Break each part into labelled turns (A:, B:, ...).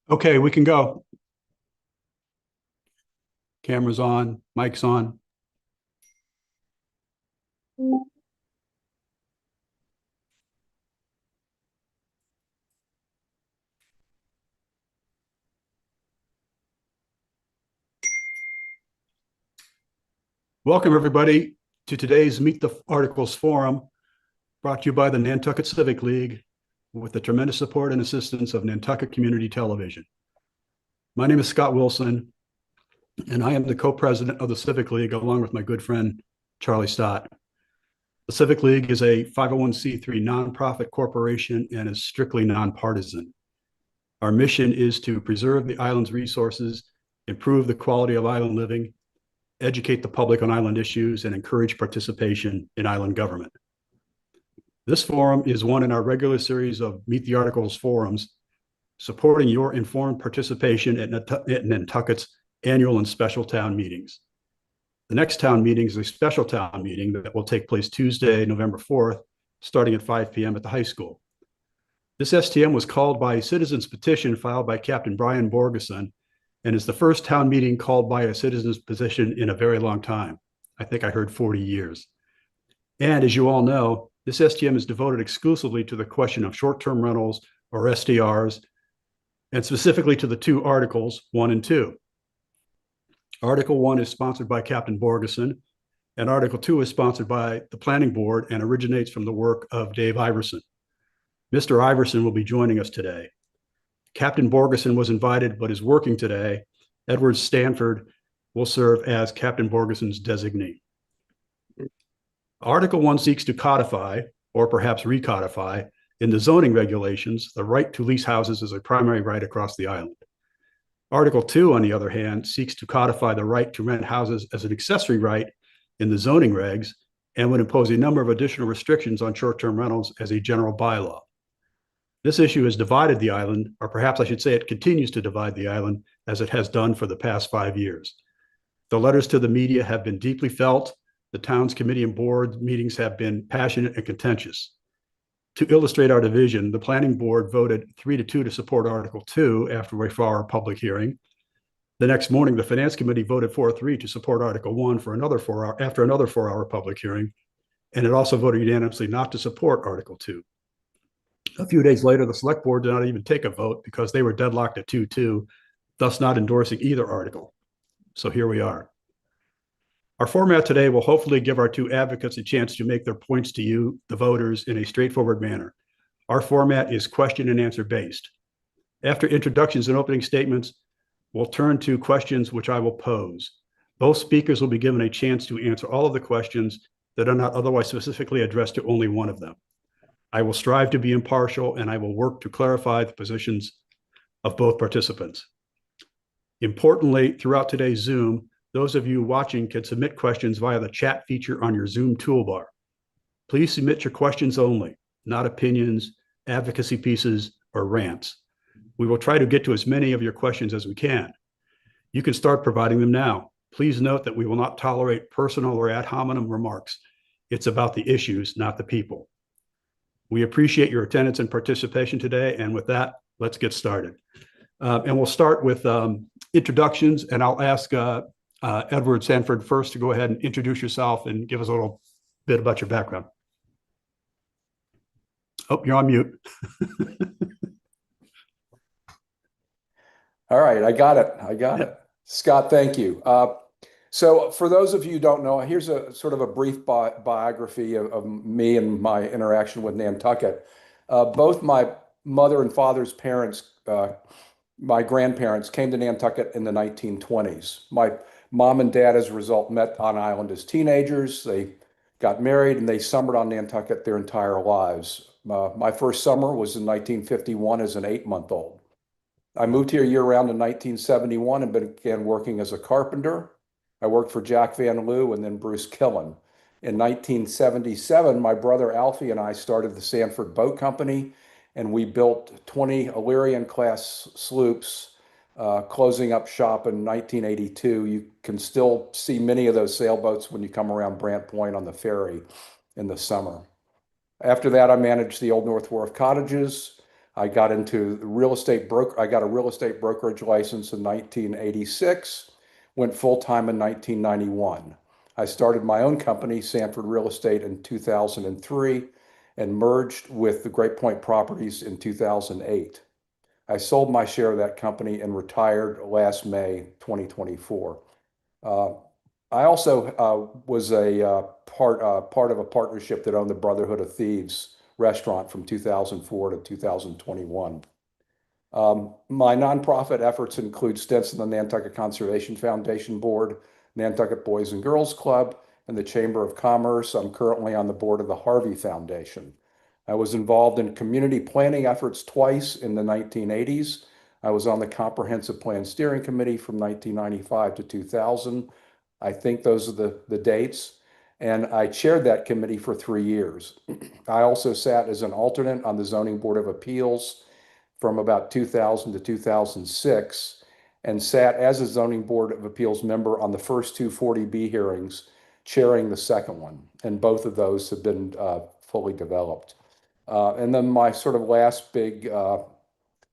A: Okay, we can go. Camera's on, mic's on. Welcome, everybody, to today's Meet the Articles Forum, brought to you by the Nantucket Civic League with the tremendous support and assistance of Nantucket Community Television. My name is Scott Wilson, and I am the co-president of the Civic League, along with my good friend, Charlie Stott. The Civic League is a 501c3 nonprofit corporation and is strictly nonpartisan. Our mission is to preserve the island's resources, improve the quality of island living, educate the public on island issues, and encourage participation in island government. This forum is one in our regular series of Meet the Articles forums, supporting your informed participation at Nantucket's annual and special town meetings. The next town meeting is a special town meeting that will take place Tuesday, November 4th, starting at 5 p.m. at the high school. This STM was called by a citizen's petition filed by Captain Brian Borgeson, and is the first town meeting called by a citizen's petition in a very long time. I think I heard 40 years. And as you all know, this STM is devoted exclusively to the question of short-term rentals, or STRs, and specifically to the two articles, 1 and 2. Article 1 is sponsored by Captain Borgeson, and Article 2 is sponsored by the Planning Board and originates from the work of Dave Iverson. Mr. Iverson will be joining us today. Captain Borgeson was invited but is working today. Edward Stanford will serve as Captain Borgeson's designee. Article 1 seeks to codify, or perhaps recodify, in the zoning regulations, the right to lease houses as a primary right across the island. Article 2, on the other hand, seeks to codify the right to rent houses as an accessory right in the zoning regs and would impose a number of additional restrictions on short-term rentals as a general bylaw. This issue has divided the island, or perhaps I should say it continues to divide the island, as it has done for the past 5 years. The letters to the media have been deeply felt. The town's committee and board meetings have been passionate and contentious. To illustrate our division, the planning board voted 3-2 to support Article 2 after a 4-hour public hearing. The next morning, the finance committee voted 4-3 to support Article 1 for another 4-hour after another 4-hour public hearing, and it also voted unanimously not to support Article 2. A few days later, the select board did not even take a vote because they were deadlocked at 2-2, thus not endorsing either article. So here we are. Our format today will hopefully give our two advocates a chance to make their points to you, the voters, in a straightforward manner. Our format is question and answer based. After introductions and opening statements, we'll turn to questions which I will pose. Both speakers will be given a chance to answer all of the questions that are not otherwise specifically addressed to only one of them. I will strive to be impartial, and I will work to clarify the positions of both participants. Importantly, throughout today's Zoom, those of you watching can submit questions via the chat feature on your Zoom toolbar. Please submit your questions only, not opinions, advocacy pieces, or rants. We will try to get to as many of your questions as we can. You can start providing them now. Please note that we will not tolerate personal or ad hominem remarks. It's about the issues, not the people. We appreciate your attendance and participation today. And with that, let's get started. And we'll start with introductions, and I'll ask Edward Sanford first to go ahead and introduce yourself and give us a little bit about your background. Oh, you're on mute.
B: All right, I got it. Scott, thank you. So for those of you who don't know, here's a sort of a brief biography of me and my interaction with Nantucket. Both my mother and father's parents, my grandparents, came to Nantucket in the 1920s. My mom and dad, as a result, met on island as teenagers. They got married and they summered on Nantucket their entire lives. My first summer was in 1951 as an 8-month-old. I moved here year-round in 1971 and began working as a carpenter. I worked for Jack Van Loo and then Bruce Killen. In 1977, my brother Alfie and I started the Sanford Boat Company, and we built 20 Illyrian-class sloops, closing up shop in 1982. You can still see many of those sailboats when you come around Brant Point on the ferry in the summer. After that, I managed the Old North Wharf cottages. I got into I got a real estate brokerage license in 1986, went full-time in 1991. I started my own company, Sanford Real Estate, in 2003 and merged with the Great Point Properties in 2008. I sold my share of that company and retired last May 2024. Uh, I also was a part of a partnership that owned the Brotherhood of Thieves restaurant from 2004 to 2021. My nonprofit efforts include stints in the Nantucket Conservation Foundation Board, Nantucket Boys and Girls Club, and the Chamber of Commerce. I'm currently on the board of the Harvey Foundation. I was involved in community planning efforts twice in the 1980s. I was on the Comprehensive Plan Steering Committee from 1995 to 2000. I think those are the dates. And I chaired that committee for 3 years. I also sat as an alternate on the Zoning Board of Appeals from about 2000 to 2006 and sat as a Zoning Board of Appeals member on the first two 40B hearings, chairing the second one. And both of those have been fully developed. And then my sort of last big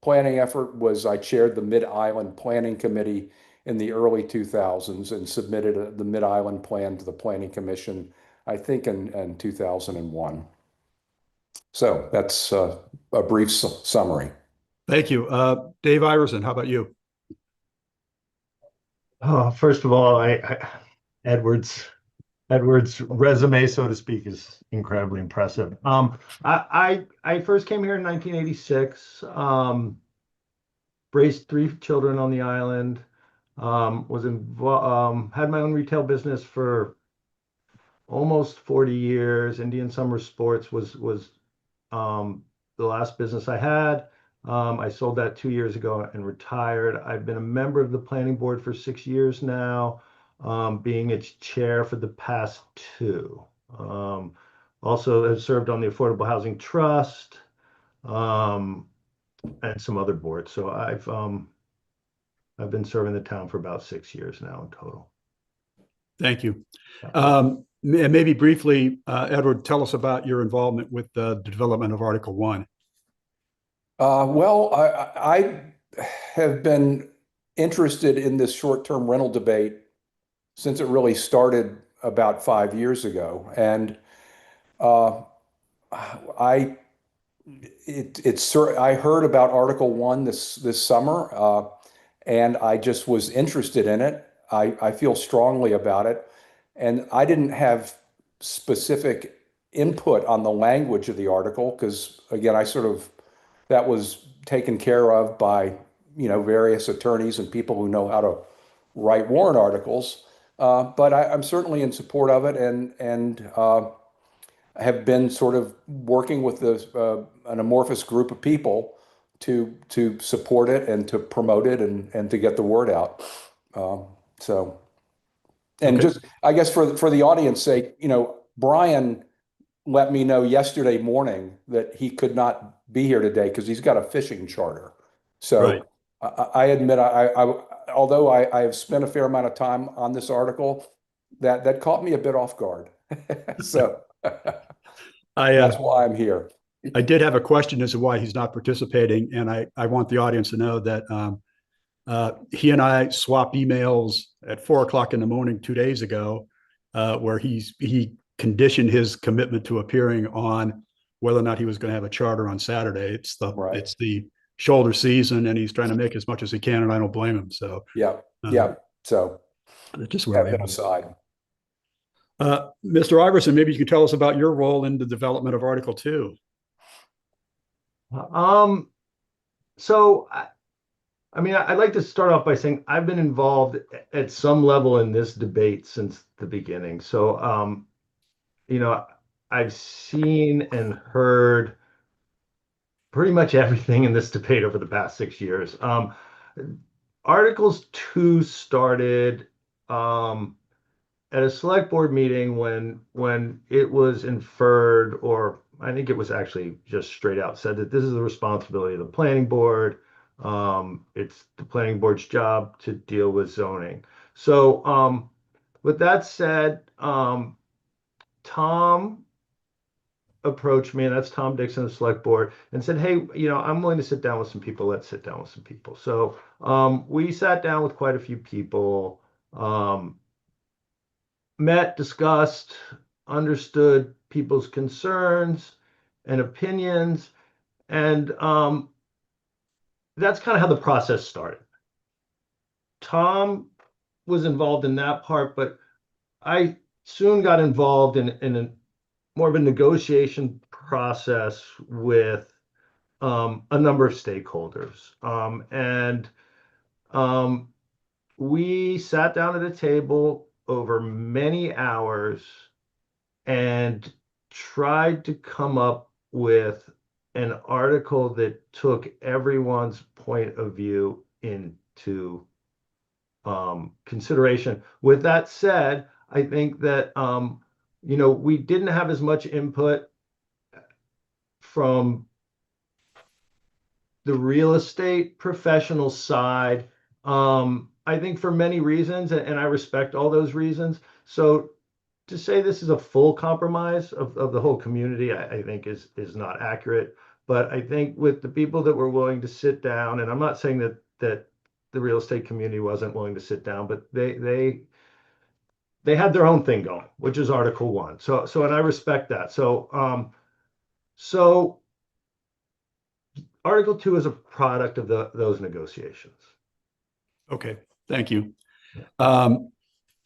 B: planning effort was I chaired the Mid-Island Planning Committee in the early 2000s and submitted the Mid-Island Plan to the Planning Commission, I think in 2001. So that's a brief summary.
A: Thank you. Dave Iverson, how about you?
C: Oh, first of all, Edward's Edward's resume, so to speak, is incredibly impressive. I first came here in 1986. Raised three children on the island. Was involved. Had my own retail business for almost 40 years. Indian Summer Sports was the last business I had. I sold that 2 years ago and retired. I've been a member of the planning board for 6 years now, being its chair for the past two. Also have served on the Affordable Housing Trust, and some other boards. So I've been serving the town for about 6 years now in total.
A: Thank you. And maybe briefly, Edward, tell us about your involvement with the development of Article 1.
B: Well, I have been interested in this short-term rental debate since it really started about 5 years ago. And I heard about Article 1 this summer, and I just was interested in it. I feel strongly about it. And I didn't have specific input on the language of the article because, again, that was taken care of by, various attorneys and people who know how to write warrant articles. But I'm certainly in support of it and have been sort of working with an amorphous group of people to support it and to promote it and to get the word out. And
A: Okay.
B: just, I guess for the audience sake, Brian let me know yesterday morning that he could not be here today because he's got a fishing charter.
A: Right.
B: So I admit, although I have spent a fair amount of time on this article, that caught me a bit off guard. So that's why I'm here.
A: I did have a question as to why he's not participating, and I want the audience to know that he and I swapped emails at 4 o'clock in the morning 2 days ago, where he conditioned his commitment to appearing on whether or not he was going to have a charter on Saturday. It's the shoulder season, and he's trying to make as much as he can, and I don't blame him. So
B: yeah. So
A: just where
B: that aside.
A: Mr. Iverson, maybe you could tell us about your role in the development of Article 2.
C: So I'd like to start off by saying I've been involved at some level in this debate since the beginning. So, I've seen and heard pretty much everything in this debate over the past 6 years. Articles 2 started at a select board meeting when it was inferred, or I think it was actually just straight out said that this is the responsibility of the planning board. It's the planning board's job to deal with zoning. So with that said, Tom approached me, and that's Tom Dixon, the select board, and said, hey, I'm willing to sit down with some people. Let's sit down with some people. So we sat down with quite a few people, met, discussed, understood people's concerns and opinions. And that's kind of how the process started. Tom was involved in that part, but I soon got involved in a more of a negotiation process with a number of stakeholders. And we sat down at a table over many hours and tried to come up with an article that took everyone's point of view into consideration. With that said, I think that we didn't have as much input from the real estate professional side. I think for many reasons, and I respect all those reasons. So to say this is a full compromise of the whole community, I think is not accurate. But I think with the people that were willing to sit down, and I'm not saying that the real estate community wasn't willing to sit down, but they had their own thing going, which is Article 1. And I respect that. So Article 2 is a product of those negotiations.
A: Okay, thank you.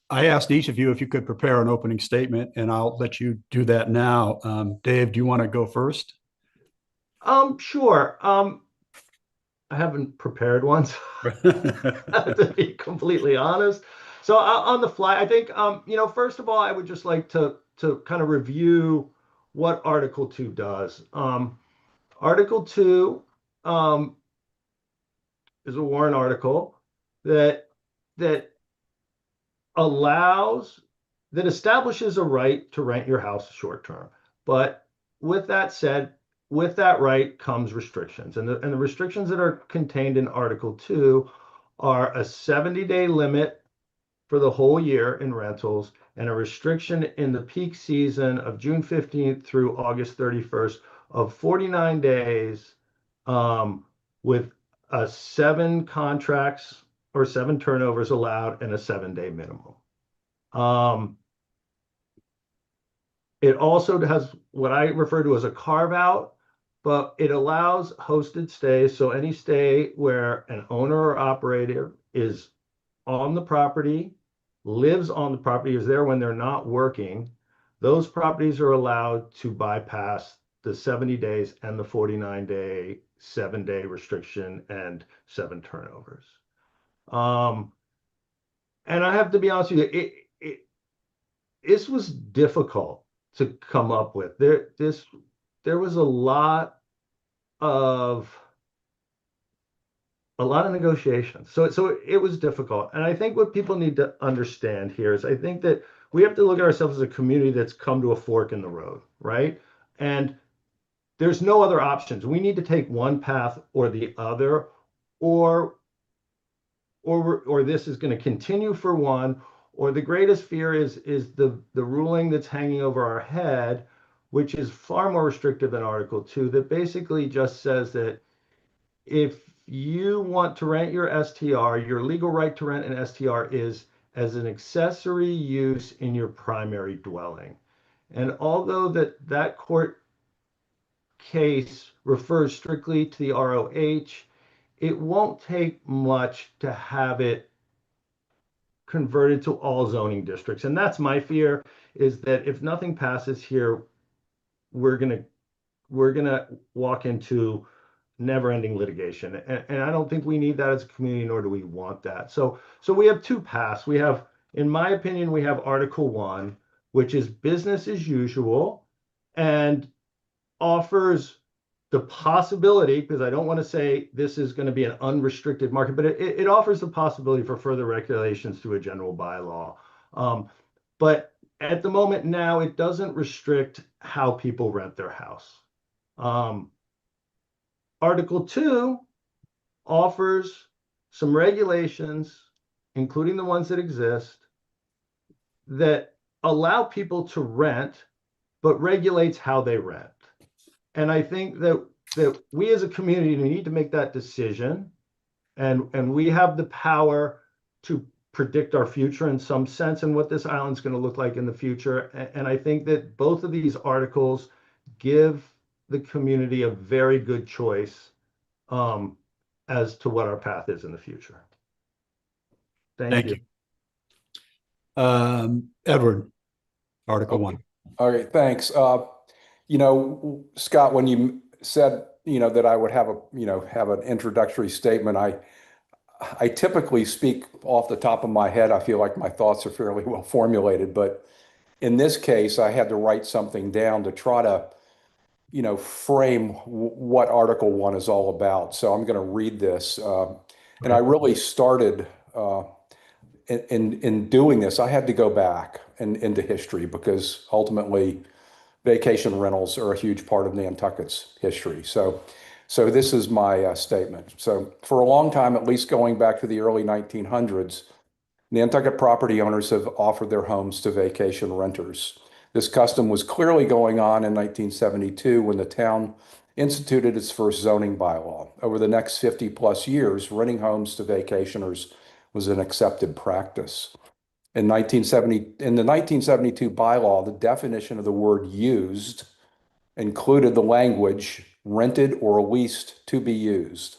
A: I asked each of you if you could prepare an opening statement, and I'll let you do that now. Dave, do you want to go first?
C: Sure. I haven't prepared one, to be completely honest. So on the fly, I think, first of all, I would just like to kind of review what Article 2 does. Article 2 is a warrant article that establishes a right to rent your house short term. But with that said, with that right comes restrictions. And the restrictions that are contained in Article 2 are a 70-day limit for the whole year in rentals, and a restriction in the peak season of June 15th through August 31st of 49 days, with 7 contracts or 7 turnovers allowed and a 7-day minimum. It also has what I refer to as a carve out, but it allows hosted stays. So any stay where an owner or operator is on the property, lives on the property, is there when they're not working, those properties are allowed to bypass the 70 days and the 49-day, 7-day restriction and 7 turnovers. And I have to be honest with you, this was difficult to come up with. There was a lot of negotiations. So it was difficult. And I think what people need to understand here is I think that we have to look at ourselves as a community that's come to a fork in the road, right? And there's no other options. We need to take one path or the other, or this is going to continue for one, or the greatest fear is the ruling that's hanging over our head, which is far more restrictive than Article 2, that basically just says that if you want to rent your STR, your legal right to rent an STR is as an accessory use in your primary dwelling. And although that court case refers strictly to the ROH, it won't take much to have it converted to all zoning districts. And that's my fear, is that if nothing passes here, we're gonna walk into never-ending litigation. And I don't think we need that as a community, nor do we want that. So we have 2 paths. We have, in my opinion, we have Article 1, which is business as usual and offers the possibility, because I don't want to say this is going to be an unrestricted market, but it offers the possibility for further regulations through a general bylaw. But at the moment now, it doesn't restrict how people rent their house. Article 2 offers some regulations, including the ones that exist, that allow people to rent, but regulates how they rent. And I think that we as a community need to make that decision, and we have the power to predict our future in some sense and what this island's going to look like in the future. And I think that both of these articles give the community a very good choice as to what our path is in the future. Thank you.
A: Edward, Article 1.
B: All right, thanks. Scott, when you said, that I would have an introductory statement, I typically speak off the top of my head. I feel like my thoughts are fairly well formulated, but in this case, I had to write something down to try to, frame what Article 1 is all about. So I'm going to read this. And I really started in doing this, I had to go back into history because ultimately vacation rentals are a huge part of Nantucket's history. So this is my statement. So for a long time, at least going back to the early 1900s, Nantucket property owners have offered their homes to vacation renters. This custom was clearly going on in 1972 when the town instituted its first zoning bylaw. Over the next 50 plus years, renting homes to vacationers was an accepted practice. In the 1972 bylaw, the definition of the word used included the language rented or leased to be used.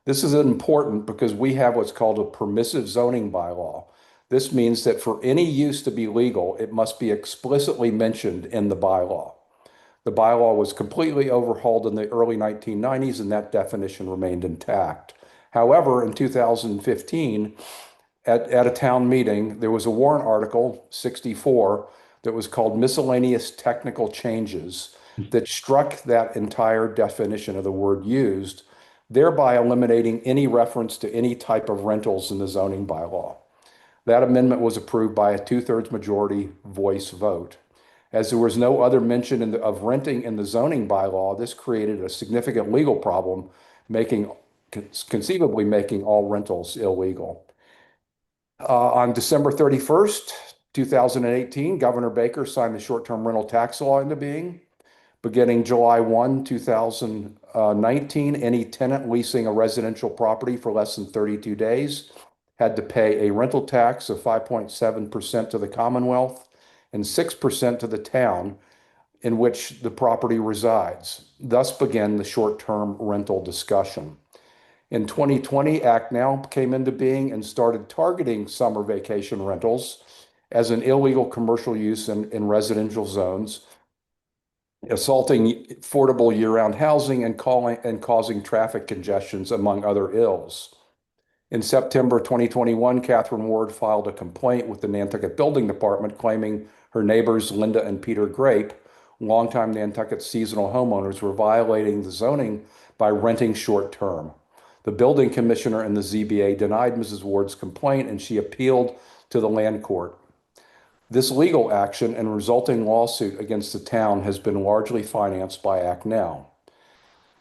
B: This is important because we have what's called a permissive zoning bylaw. This means that for any use to be legal, it must be explicitly mentioned in the bylaw. The bylaw was completely overhauled in the early 1990s, and that definition remained intact. However, in 2015, at a town meeting, there was a warrant article 64 that was called Miscellaneous Technical Changes that struck that entire definition of the word used, thereby eliminating any reference to any type of rentals in the zoning bylaw. That amendment was approved by a 2/3 majority voice vote. As there was no other mention of renting in the zoning bylaw, this created a significant legal problem, conceivably making all rentals illegal. On December 31st, 2018, Governor Baker signed the short-term rental tax law into being. Beginning July 1, 2019, any tenant leasing a residential property for less than 32 days had to pay a rental tax of 5.7% to the Commonwealth and 6% to the town in which the property resides. Thus began the short-term rental discussion. In 2020, Act Now came into being and started targeting summer vacation rentals as an illegal commercial use in residential zones, assaulting affordable year-round housing and causing traffic congestions, among other ills. In September 2021, Catherine Ward filed a complaint with the Nantucket Building Department claiming her neighbors, Linda and Peter Grape, longtime Nantucket seasonal homeowners, were violating the zoning by renting short-term. The building commissioner and the ZBA denied Mrs. Ward's complaint, and she appealed to the land court. This legal action and resulting lawsuit against the town has been largely financed by Act Now.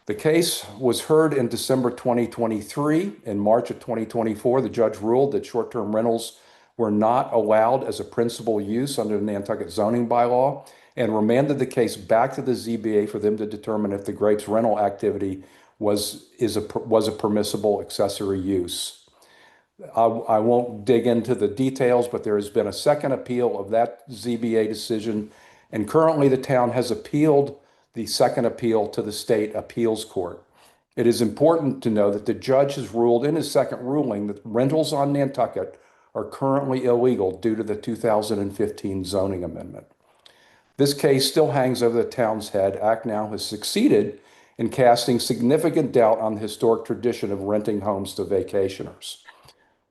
B: The case was heard in December 2023. In March of 2024, the judge ruled that short-term rentals were not allowed as a principal use under the Nantucket zoning bylaw and remanded the case back to the ZBA for them to determine if the Grapes rental activity was a permissible accessory use. I won't dig into the details, but there has been a second appeal of that ZBA decision, and currently the town has appealed the second appeal to the state appeals court. It is important to know that the judge has ruled in his second ruling that rentals on Nantucket are currently illegal due to the 2015 zoning amendment. This case still hangs over the town's head. Act Now has succeeded in casting significant doubt on the historic tradition of renting homes to vacationers.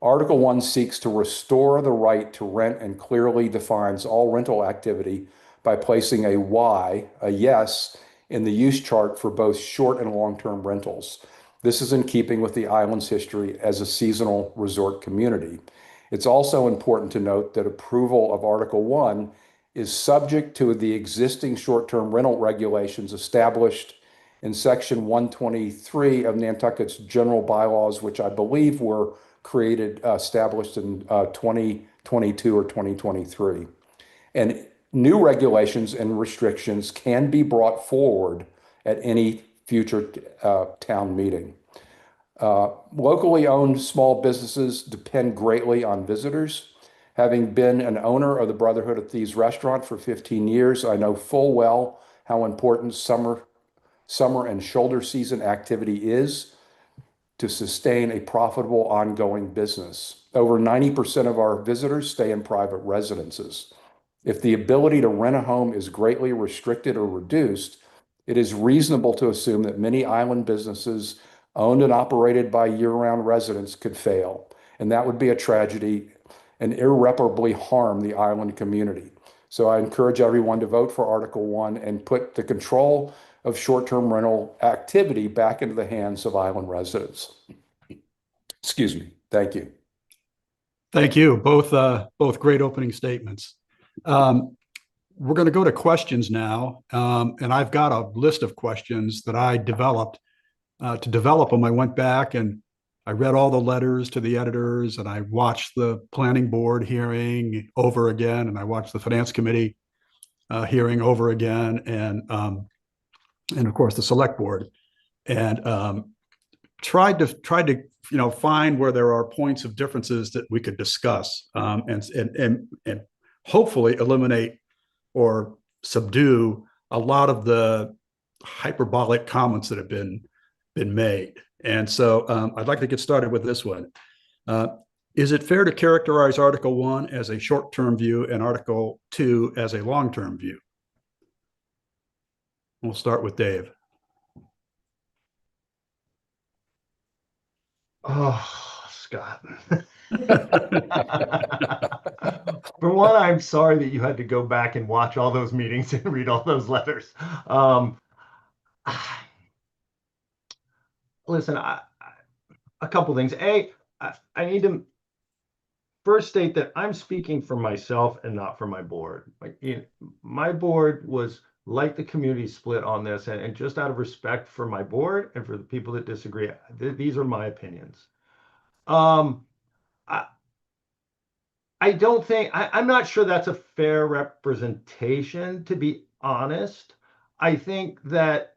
B: Article 1 seeks to restore the right to rent and clearly defines all rental activity by placing a Y, a yes, in the use chart for both short and long-term rentals. This is in keeping with the island's history as a seasonal resort community. It's also important to note that approval of Article 1 is subject to the existing short-term rental regulations established in Section 123 of Nantucket's general bylaws, which I believe were established in 2022 or 2023. And new regulations and restrictions can be brought forward at any future town meeting. Locally owned small businesses depend greatly on visitors. Having been an owner of the Brotherhood of Thieves restaurant for 15 years, I know full well how important summer and shoulder season activity is to sustain a profitable ongoing business. Over 90% of our visitors stay in private residences. If the ability to rent a home is greatly restricted or reduced, it is reasonable to assume that many island businesses owned and operated by year-round residents could fail, and that would be a tragedy and irreparably harm the island community. So I encourage everyone to vote for Article 1 and put the control of short-term rental activity back into the hands of island residents. Excuse me. Thank you.
A: Thank you. Both great opening statements. We're going to go to questions now. And I've got a list of questions that I developed. To develop them, I went back and I read all the letters to the editors, and I watched the planning board hearing over again, and I watched the finance committee hearing over again, and of course the select board, and tried to find where there are points of differences that we could discuss, and hopefully eliminate or subdue a lot of the hyperbolic comments that have been made. And so I'd like to get started with this one. Is it fair to characterize Article 1 as a short-term view and Article 2 as a long-term view? We'll start with Dave.
C: Oh, Scott. For one, I'm sorry that you had to go back and watch all those meetings and read all those letters. Listen, a couple things. I need to first state that I'm speaking for myself and not for my board. My board was like the community split on this, and just out of respect for my board and for the people that disagree, these are my opinions. I don't think I'm not sure that's a fair representation, to be honest. I think that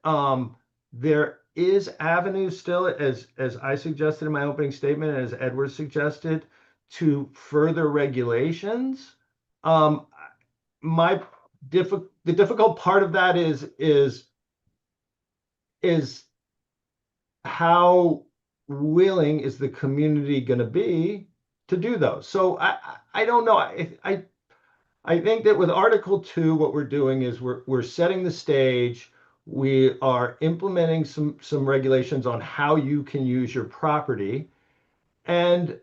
C: there is avenue still, as I suggested in my opening statement, as Edward suggested, to further regulations. The difficult part of that is how willing is the community going to be to do those. So I don't know. I think that with Article 2, what we're doing is we're setting the stage. We are implementing some regulations on how you can use your property, and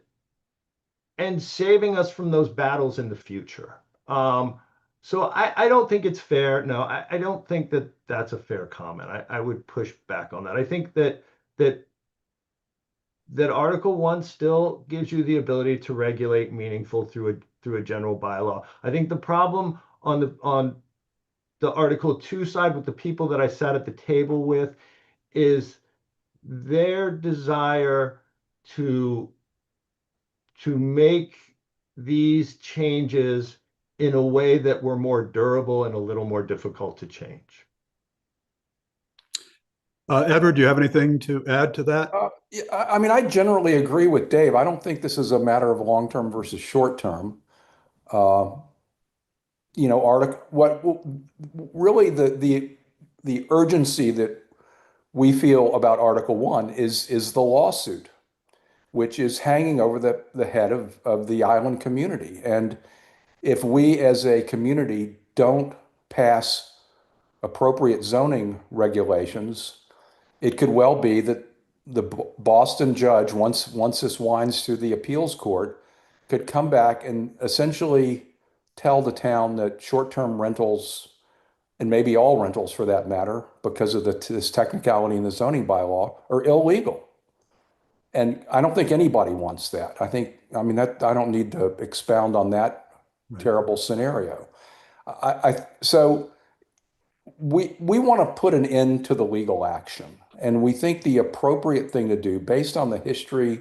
C: saving us from those battles in the future. So I don't think it's fair. No, I don't think that that's a fair comment. I would push back on that. I think that Article 1 still gives you the ability to regulate meaningful through a general bylaw. I think the problem on the Article 2 side with the people that I sat at the table with is their desire to make these changes in a way that were more durable and a little more difficult to change.
A: Edward, do you have anything to add to that?
B: Yeah, I mean, I generally agree with Dave. I don't think this is a matter of long-term versus short-term. Really the urgency that we feel about Article 1 is the lawsuit, which is hanging over the head of the island community. And if we as a community don't pass appropriate zoning regulations, it could well be that the Boston judge, once this winds through the appeals court, could come back and essentially tell the town that short-term rentals, and maybe all rentals for that matter, because of this technicality in the zoning bylaw, are illegal. And I don't think anybody wants that. I don't need to expound on that terrible scenario. So we want to put an end to the legal action. And we think the appropriate thing to do, based on the history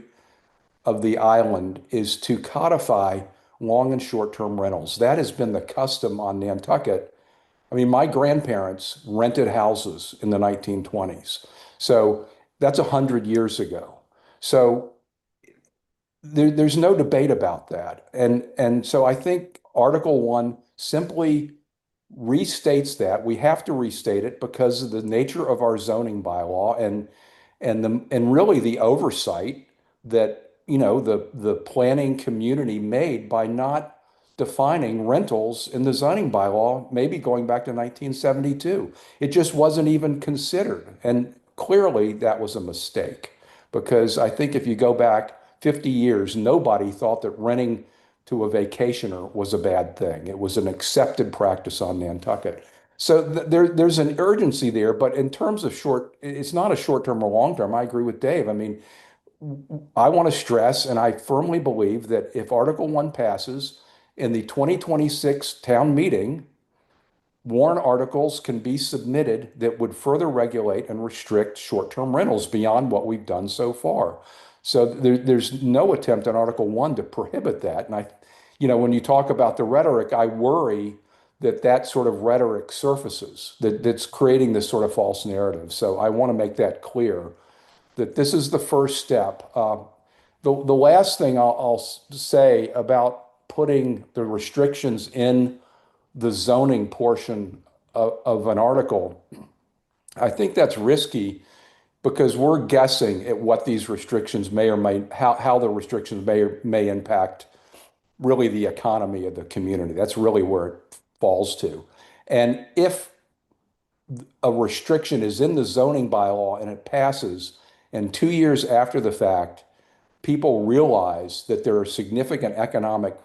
B: of the island, is to codify long and short-term rentals. That has been the custom on Nantucket. I mean, my grandparents rented houses in the 1920s. So that's 100 years ago. So there's no debate about that. And so I think Article 1 simply restates that. We have to restate it because of the nature of our zoning bylaw and really the oversight that the planning community made by not defining rentals in the zoning bylaw, maybe going back to 1972. It just wasn't even considered. And clearly that was a mistake because I think if you go back 50 years, nobody thought that renting to a vacationer was a bad thing. It was an accepted practice on Nantucket. So there's an urgency there, but in terms of it's not a short term or long term. I agree with Dave. I mean, I want to stress, and I firmly believe that if Article 1 passes in the 2026 town meeting, warrant articles can be submitted that would further regulate and restrict short-term rentals beyond what we've done so far. So there's no attempt in Article 1 to prohibit that. And when you talk about the rhetoric, I worry that sort of rhetoric surfaces, that's creating this sort of false narrative. So I want to make that clear that this is the first step. The last thing I'll say about putting the restrictions in the zoning portion of an article, I think that's risky because we're guessing at what these restrictions may or may, how the restrictions may or may impact really the economy of the community. That's really where it falls to. And if a restriction is in the zoning bylaw and it passes, and 2 years after the fact, people realize that there are a significant economic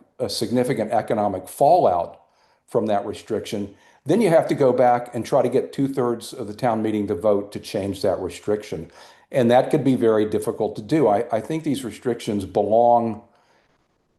B: fallout from that restriction, then you have to go back and try to get 2/3 of the town meeting to vote to change that restriction. And that could be very difficult to do. I think these restrictions belong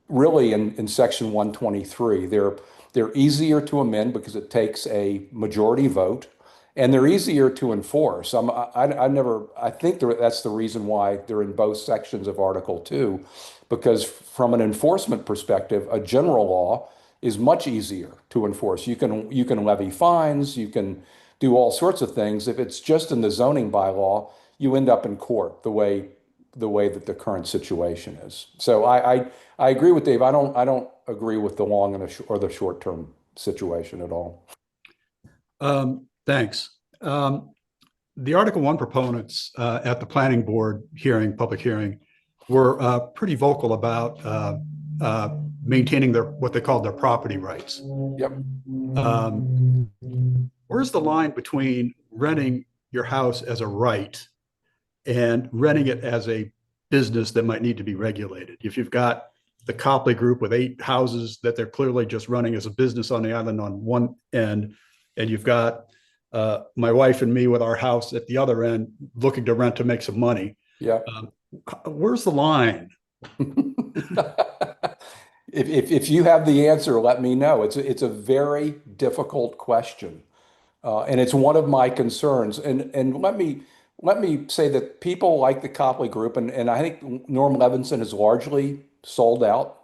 B: really in section 123. They're easier to amend because it takes a majority vote, and they're easier to enforce. I think that's the reason why they're in both sections of Article 2, because from an enforcement perspective, a general law is much easier to enforce. You can levy fines, you can do all sorts of things. If it's just in the zoning bylaw, you end up in court the way that the current situation is. So I agree with Dave. I don't agree with the long or the short term situation at all.
A: Thanks. The Article 1 proponents at the planning board public hearing, were pretty vocal about maintaining what they called their property rights.
B: Yep.
A: Where's the line between renting your house as a right and renting it as a business that might need to be regulated? If you've got the Copley Group with 8 houses that they're clearly just running as a business on the island on one end, and you've got my wife and me with our house at the other end looking to rent to make some money.
B: Yeah.
A: Where's the line?
B: If you have the answer, let me know. It's a very difficult question, and it's one of my concerns. And let me say that people like the Copley Group, and I think Norm Levinson is largely sold out.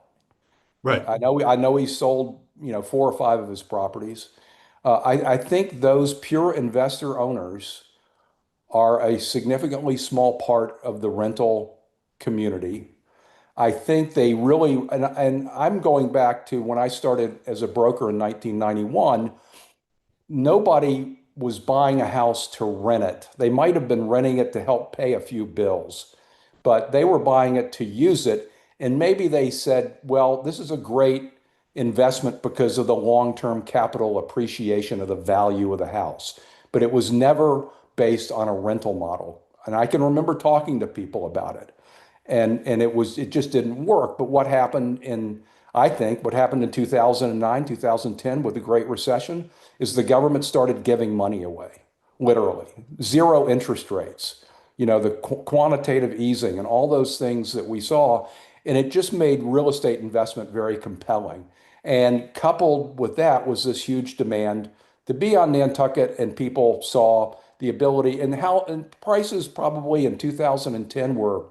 A: Right.
B: I know he sold 4 or 5 of his properties. I think those pure investor owners are a significantly small part of the rental community. I think they really, and I'm going back to when I started as a broker in 1991, nobody was buying a house to rent it. They might have been renting it to help pay a few bills, but they were buying it to use it. And maybe they said, well, this is a great investment because of the long-term capital appreciation of the value of the house. But it was never based on a rental model. And I can remember talking to people about it. And it just didn't work. But I think what happened in 2009, 2010 with the Great Recession is the government started giving money away, literally. 0 interest rates, the quantitative easing and all those things that we saw. And it just made real estate investment very compelling. And coupled with that was this huge demand to be on Nantucket, and people saw the ability and prices probably in 2010 were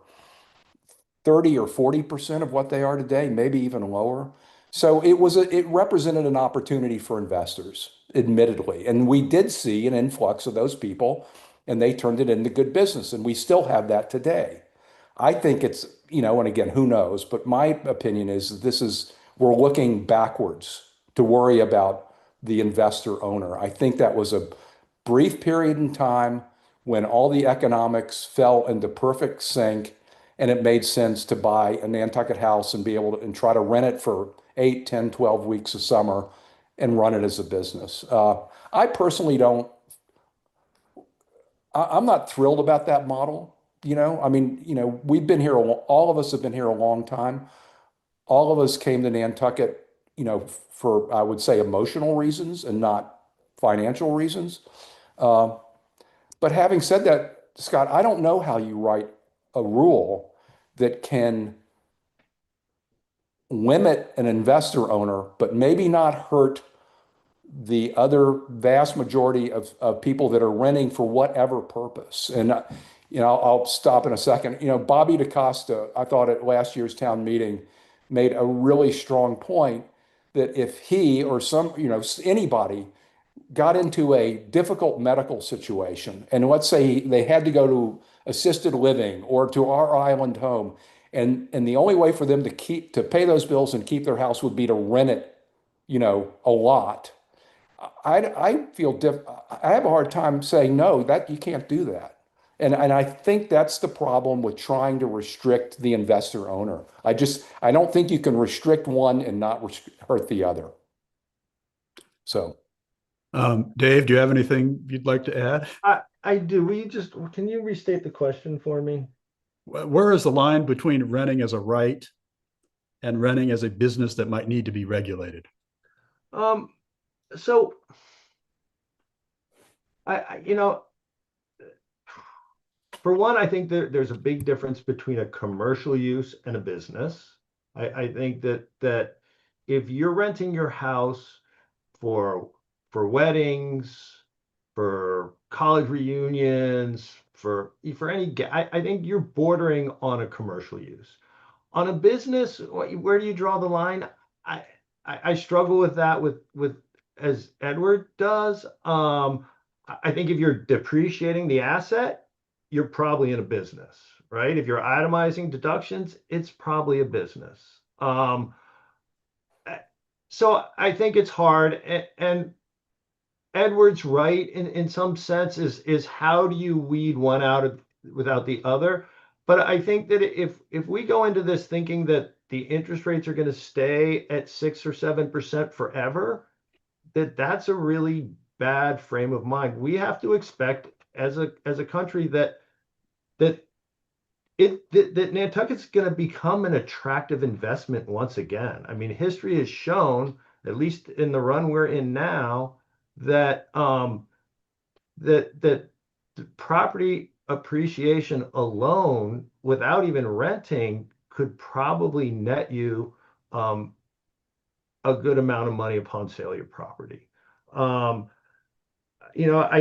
B: 30 or 40% of what they are today, maybe even lower. So it represented an opportunity for investors, admittedly. And we did see an influx of those people, and they turned it into good business. And we still have that today. I think it's, and again, who knows, but my opinion is we're looking backwards to worry about the investor owner. I think that was a brief period in time when all the economics fell into perfect sync, and it made sense to buy a Nantucket house and be able to and try to rent it for 8, 10, 12 weeks of summer and run it as a business. I personally don't, I'm not thrilled about that model. I mean, we've been here, all of us have been here a long time. All of us came to Nantucket, for, I would say, emotional reasons and not financial reasons. Uh, but having said that, Scott, I don't know how you write a rule that can limit an investor owner, but maybe not hurt the other vast majority of people that are renting for whatever purpose. And, I'll stop in a second. Bobby DaCosta, I thought at last year's town meeting, made a really strong point that if he or anybody got into a difficult medical situation, and let's say they had to go to assisted living or to our island home, and the only way for them to pay those bills and keep their house would be to rent it, a lot. I feel I have a hard time saying no, that you can't do that. And I think that's the problem with trying to restrict the investor owner. I don't think you can restrict one and not hurt the other. So.
A: Dave, do you have anything you'd like to add?
C: I do. Can you restate the question for me?
A: Where is the line between renting as a right and renting as a business that might need to be regulated?
C: So for one, I think there's a big difference between a commercial use and a business. I think that if you're renting your house for weddings, for college reunions, for any, I think you're bordering on a commercial use. On a business, where do you draw the line? I struggle with that with as Edward does. I think if you're depreciating the asset, you're probably in a business, right? If you're itemizing deductions, it's probably a business. So I think it's hard, and Edward's right in some sense is how do you weed one out without the other? But I think that if we go into this thinking that the interest rates are going to stay at 6 or 7% forever, that's a really bad frame of mind. We have to expect as a country that Nantucket's going to become an attractive investment once again. I mean, history has shown, at least in the run we're in now, that that property appreciation alone, without even renting, could probably net you a good amount of money upon sale of your property. I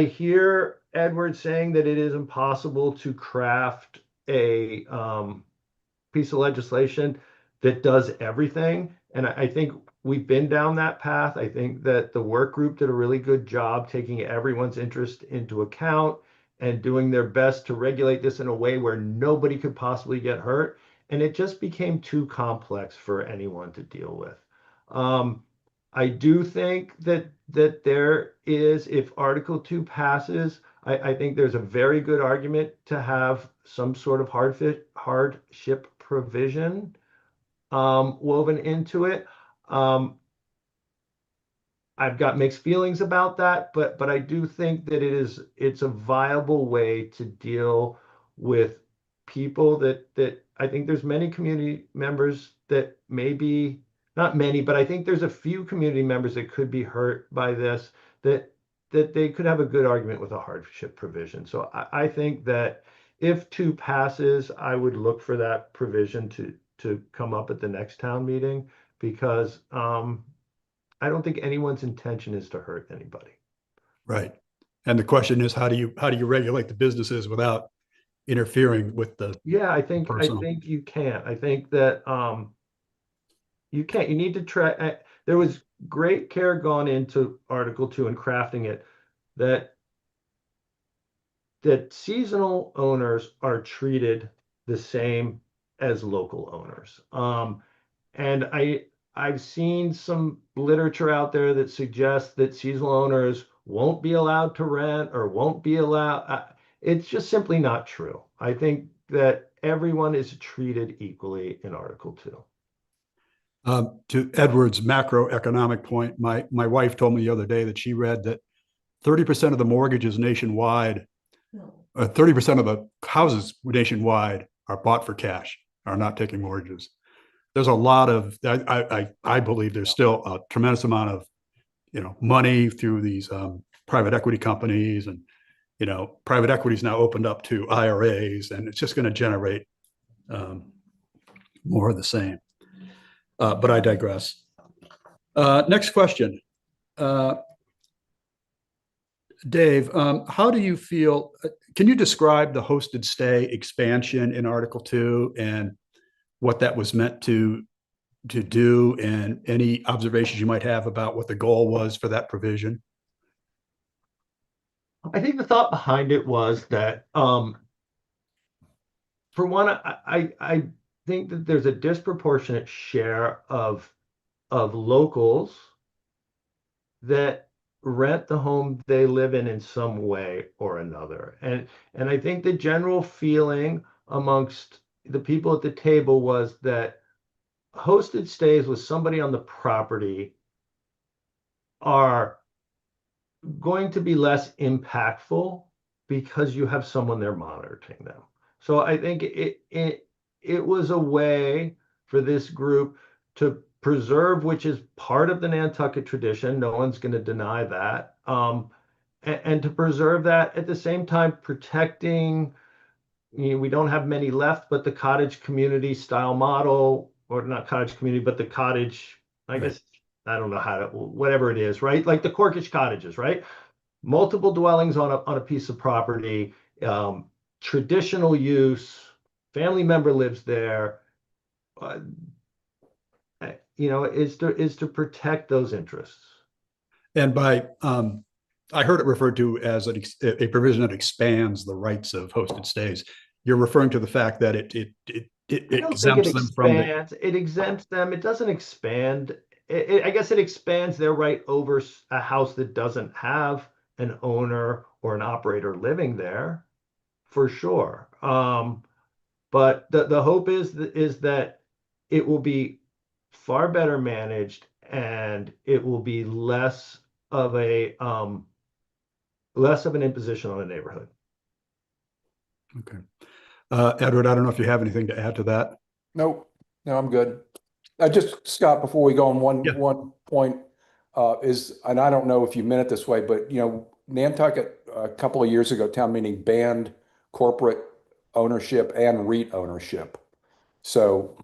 C: hear Edward saying that it is impossible to craft a piece of legislation that does everything. And I think we've been down that path. I think that the work group did a really good job taking everyone's interest into account and doing their best to regulate this in a way where nobody could possibly get hurt. And it just became too complex for anyone to deal with. I do think that there is, if Article 2 passes, I think there's a very good argument to have some sort of hardship provision woven into it. I've got mixed feelings about that, but I do think that it's a viable way to deal with people that I think there's many community members that maybe not many, but I think there's a few community members that could be hurt by this, that they could have a good argument with a hardship provision. So I think that if 2 passes, I would look for that provision to come up at the next town meeting, because I don't think anyone's intention is to hurt anybody.
A: Right. And the question is, how do you regulate the businesses without interfering with the
C: Yeah, I think
A: personal?
C: you can. I think that You can't. You need to try. There was great care gone into Article 2 and crafting it that seasonal owners are treated the same as local owners. And I've seen some literature out there that suggests that seasonal owners won't be allowed to rent or won't be allowed. It's just simply not true. I think that everyone is treated equally in Article 2.
A: To Edward's macroeconomic point, my wife told me the other day that she read that 30% of the mortgages nationwide, 30% of the houses nationwide are bought for cash, are not taking mortgages. There's a lot of, I believe there's still a tremendous amount of, money through these private equity companies, and, private equity's now opened up to IRAs, and it's just going to generate more of the same. But I digress. Next question. Dave, how do you feel? Can you describe the hosted stay expansion in Article 2 and what that was meant to do, and any observations you might have about what the goal was for that provision?
C: I think the thought behind it was that, for one, I think that there's a disproportionate share of locals that rent the home they live in some way or another. And I think the general feeling amongst the people at the table was that hosted stays with somebody on the property are going to be less impactful because you have someone there monitoring them. So I think it was a way for this group to preserve, which is part of the Nantucket tradition. No one's going to deny that. And to preserve that at the same time, protecting, we don't have many left, but the cottage community style model, or not cottage community, but the cottage, I guess, I don't know how to, whatever it is, right? Like the Corkish cottages, right? Multiple dwellings on a piece of property, traditional use, family member lives there. Is to protect those interests.
A: And I heard it referred to as a provision that expands the rights of hosted stays. You're referring to the fact that it exempts them from
C: it exempts them. It doesn't expand. I guess it expands their right over a house that doesn't have an owner or an operator living there, for sure. But the hope is that it will be far better managed, and it will be less of an imposition on the neighborhood.
A: Okay. Edward, I don't know if you have anything to add to that.
B: Nope. No, I'm good. Scott, before we go on, one point is, and I don't know if you meant it this way, but Nantucket a couple of years ago, town meeting banned corporate ownership and REIT ownership. So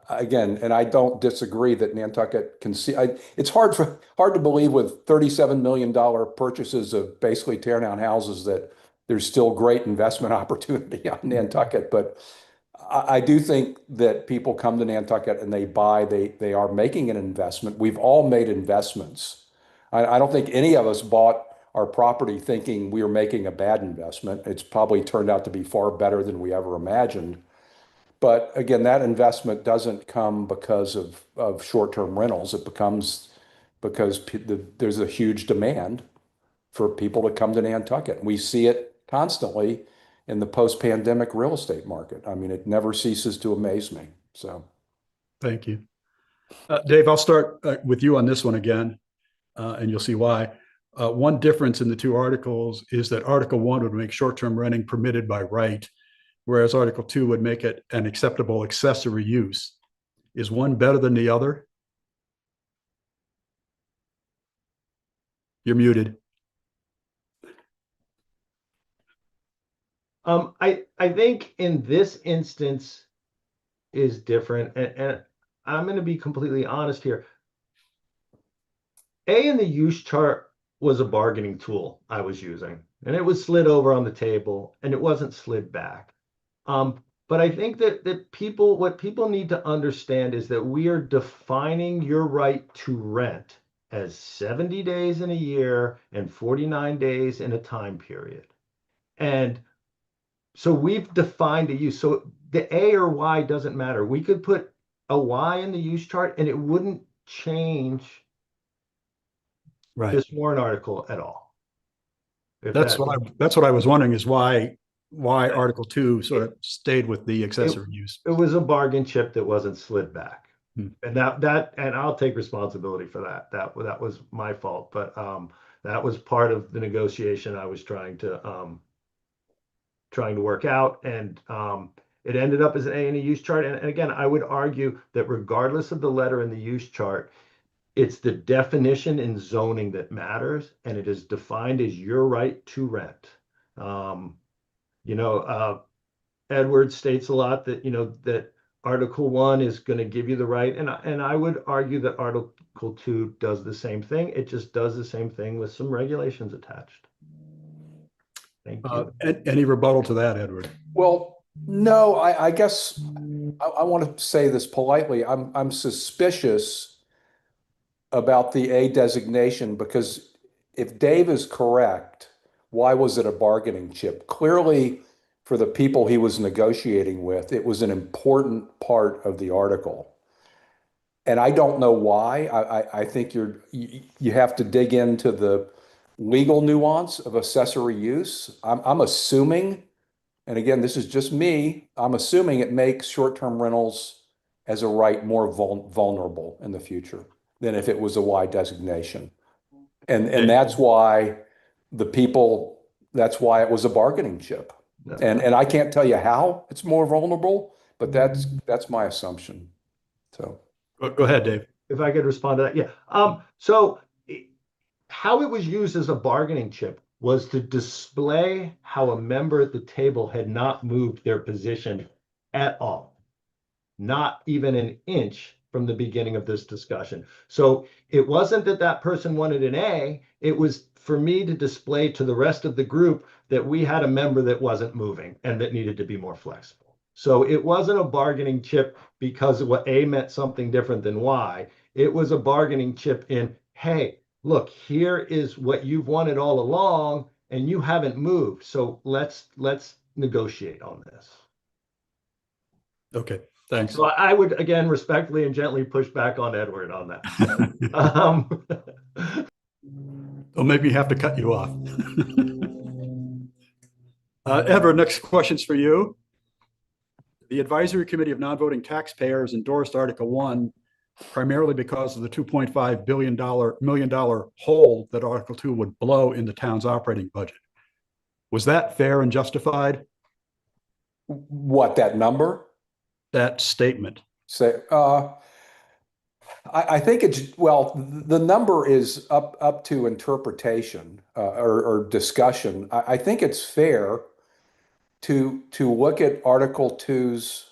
B: again, and I don't disagree that Nantucket can see. It's hard to believe with $37 million purchases of basically tear down houses that there's still great investment opportunity on Nantucket. But I do think that people come to Nantucket and they buy. They are making an investment. We've all made investments. I don't think any of us bought our property thinking we were making a bad investment. It's probably turned out to be far better than we ever imagined. But again, that investment doesn't come because of short-term rentals. It becomes because there's a huge demand for people to come to Nantucket. We see it constantly in the post-pandemic real estate market. I mean, it never ceases to amaze me. So,
A: thank you. Dave, I'll start with you on this one again, and you'll see why. One difference in the two articles is that Article 1 would make short-term renting permitted by right, whereas Article 2 would make it an acceptable accessory use. Is one better than the other? You're muted.
C: I think in this instance is different, and I'm going to be completely honest here. In the use chart was a bargaining tool I was using, and it was slid over on the table, and it wasn't slid back. But I think that what people need to understand is that we are defining your right to rent as 70 days in a year and 49 days in a time period. And so we've defined a use. So the A or Y doesn't matter. We could put a Y in the use chart and it wouldn't change
A: Right.
C: this warrant article at all. If
A: That's
C: that,
A: that's what I was wondering is why Article 2 sort of stayed with the
C: it,
A: accessory use.
C: it was a bargain chip that wasn't slid back.
A: Hmm.
C: And and I'll take responsibility for that. That was my fault. But that was part of the negotiation I was trying to work out. And it ended up as an A in a use chart. And again, I would argue that regardless of the letter in the use chart, it's the definition in zoning that matters, and it is defined as your right to rent. Um, you know, Edward states a lot that, that Article 1 is going to give you the right, and I would argue that Article 2 does the same thing. It just does the same thing with some regulations attached. Thank you.
A: Any rebuttal to that, Edward?
B: Well, no, I guess I want to say this politely. I'm suspicious about the A designation because if Dave is correct, why was it a bargaining chip? Clearly, for the people he was negotiating with, it was an important part of the article. And I don't know why. I think you have to dig into the legal nuance of accessory use. I'm assuming, and again, this is just me, I'm assuming it makes short-term rentals as a right more vulnerable in the future than if it was a Y designation. And that's why that's why it was a bargaining chip.
C: No.
B: And I can't tell you how it's more vulnerable, but that's my assumption. So
A: Go ahead, Dave.
C: If I could respond to that, yeah. So how it was used as a bargaining chip was to display how a member at the table had not moved their position at all, not even an inch from the beginning of this discussion. So it wasn't that that person wanted an A, it was for me to display to the rest of the group that we had a member that wasn't moving and that needed to be more flexible. So it wasn't a bargaining chip because what A meant something different than Y. It was a bargaining chip in, hey, look, here is what you've wanted all along and you haven't moved. So let's negotiate on this.
A: Okay, thanks.
C: So I would again respectfully and gently push back on Edward on that.
A: Well, maybe you have to cut you off. Edward, next question's for you. The Advisory Committee of Non-Voting Taxpayers endorsed Article 1 primarily because of the $2.5 million hole that Article 2 would blow in the town's operating budget. Was that fair and justified?
B: what, that number?
A: That statement.
B: Say, I think well, the number is up to interpretation or discussion. I think it's fair to look at Article 2's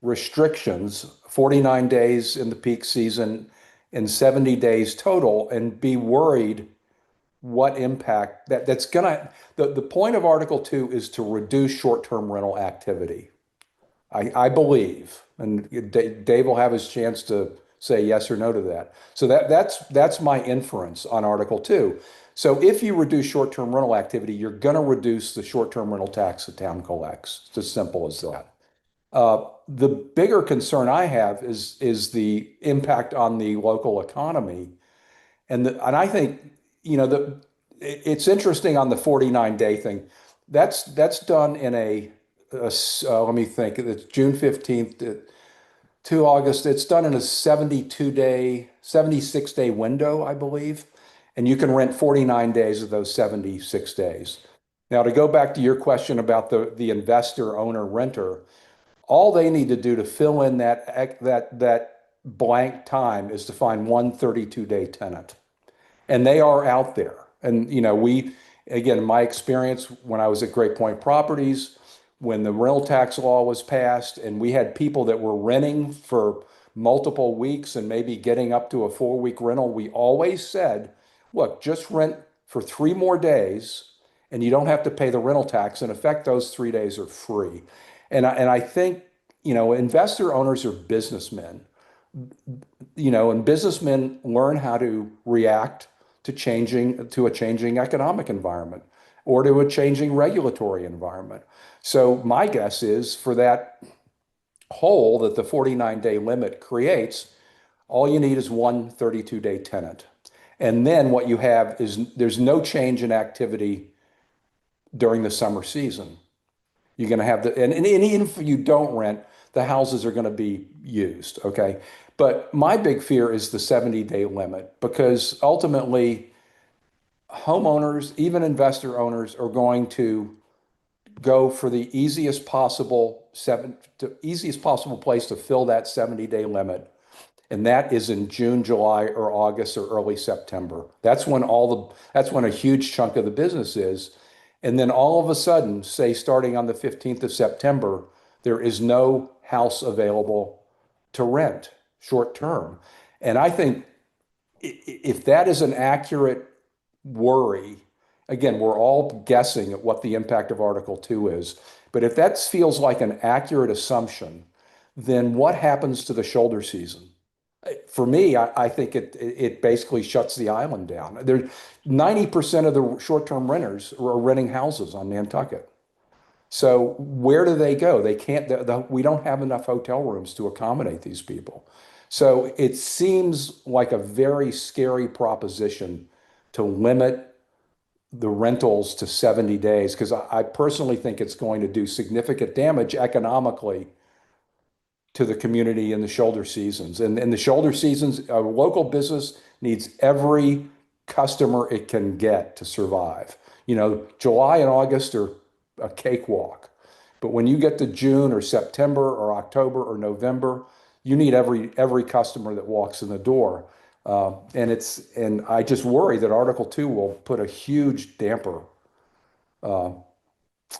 B: restrictions, 49 days in the peak season and 70 days total, and be worried what impact that's gonna. The point of Article 2 is to reduce short-term rental activity. I believe, and Dave will have his chance to say yes or no to that. So that's my inference on Article 2. So if you reduce short-term rental activity, you're going to reduce the short-term rental tax the town collects. It's as simple as that. The bigger concern I have is the impact on the local economy, and I think it's interesting on the 49-day thing. That's done in let me think. It's June 15th to August. It's done in a 76-day window, I believe. And you can rent 49 days of those 76 days. Now, to go back to your question about the investor, owner, renter, all they need to do to fill in that blank time is to find one 32-day tenant. And they are out there. And, again, in my experience, when I was at Great Point Properties, when the rental tax law was passed and we had people that were renting for multiple weeks and maybe getting up to a 4-week rental, we always said, look, just rent for 3 more days and you don't have to pay the rental tax. In effect, those 3 days are free. And I think, investor owners are businessmen, and businessmen learn how to react to a changing economic environment or to a changing regulatory environment. So my guess is for that hole that the 49-day limit creates, all you need is one 32-day tenant. And then what you have is there's no change in activity during the summer season. You're going to have and even if you don't rent, the houses are going to be used. Okay. But my big fear is the 70-day limit, because ultimately homeowners, even investor owners, are going to go for the easiest possible place to fill that 70-day limit. And that is in June, July, or August, or early September. That's when a huge chunk of the business is. And then all of a sudden, say starting on the 15th of September, there is no house available to rent short term. And I think if that is an accurate worry, again, we're all guessing at what the impact of Article 2 is, but if that feels like an accurate assumption, then what happens to the shoulder season? For me, I think it basically shuts the island down. 90% of the short-term renters are renting houses on Nantucket. So where do they go? They can't, we don't have enough hotel rooms to accommodate these people. So it seems like a very scary proposition to limit the rentals to 70 days, because I personally think it's going to do significant damage economically to the community in the shoulder seasons. And the shoulder seasons, a local business needs every customer it can get to survive. July and August are a cakewalk. But when you get to June or September or October or November, you need every customer that walks in the door. And I just worry that Article 2 will put a huge damper on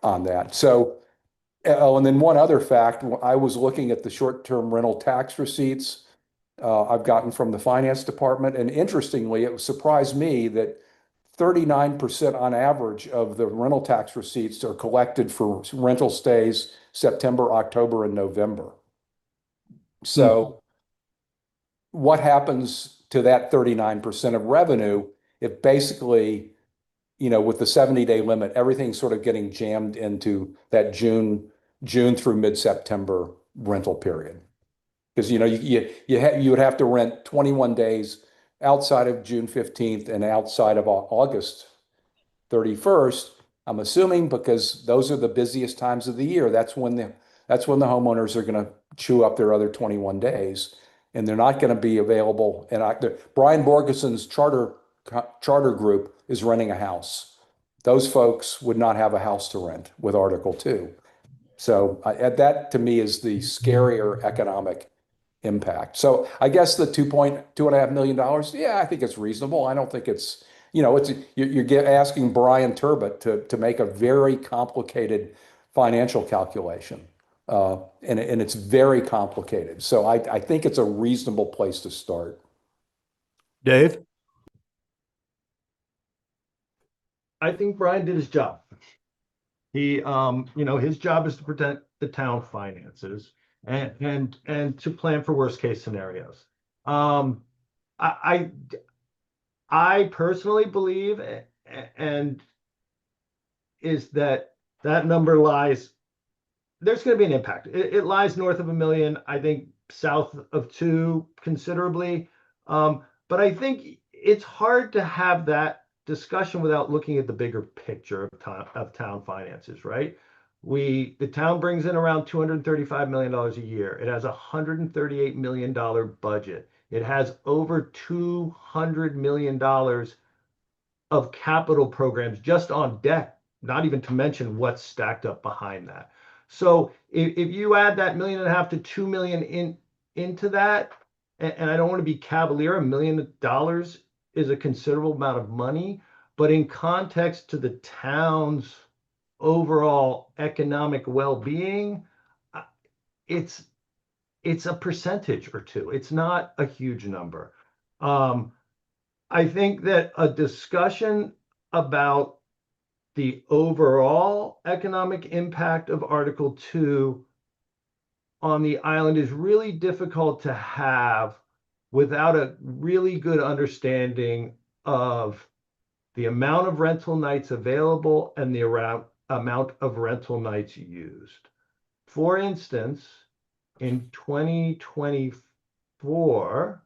B: that. So, and then one other fact, I was looking at the short-term rental tax receipts I've gotten from the finance department, and interestingly, it surprised me that 39% on average of the rental tax receipts are collected for rental stays September, October, and November. So what happens to that 39% of revenue if basically, with the 70-day limit, everything's sort of getting jammed into that June through mid-September rental period? Because, you would have to rent 21 days outside of June 15th and outside of August 31st, I'm assuming, because those are the busiest times of the year. That's when the homeowners are going to chew up their other 21 days, and they're not going to be available. And Brian Borgeson's charter group is renting a house. Those folks would not have a house to rent with Article 2. So that to me is the scarier economic impact. So I guess the $2.5 million, yeah, I think it's reasonable. I don't think it's, you're asking Brian Turbot to make a very complicated financial calculation. And it's very complicated. So I think it's a reasonable place to start.
A: Dave?
C: I think Brian did his job. He, his job is to protect the town finances and to plan for worst case scenarios. I personally believe, and is that number lies, there's going to be an impact. It lies north of 1 million, I think south of 2 considerably. But I think it's hard to have that discussion without looking at the bigger picture of town finances, right? The town brings in around $235 million a year. It has a $138 million budget. It has over $200 million of capital programs just on deck, not even to mention what's stacked up behind that. So if you add that $1.5 million to $2 million into that, and I don't want to be cavalier, $1 million is a considerable amount of money, but in context to the town's overall economic well-being, it's a percentage or two. It's not a huge number. I think that a discussion about the overall economic impact of Article 2 on the island is really difficult to have without a really good understanding of the amount of rental nights available and the amount of rental nights used. For instance, in 2024,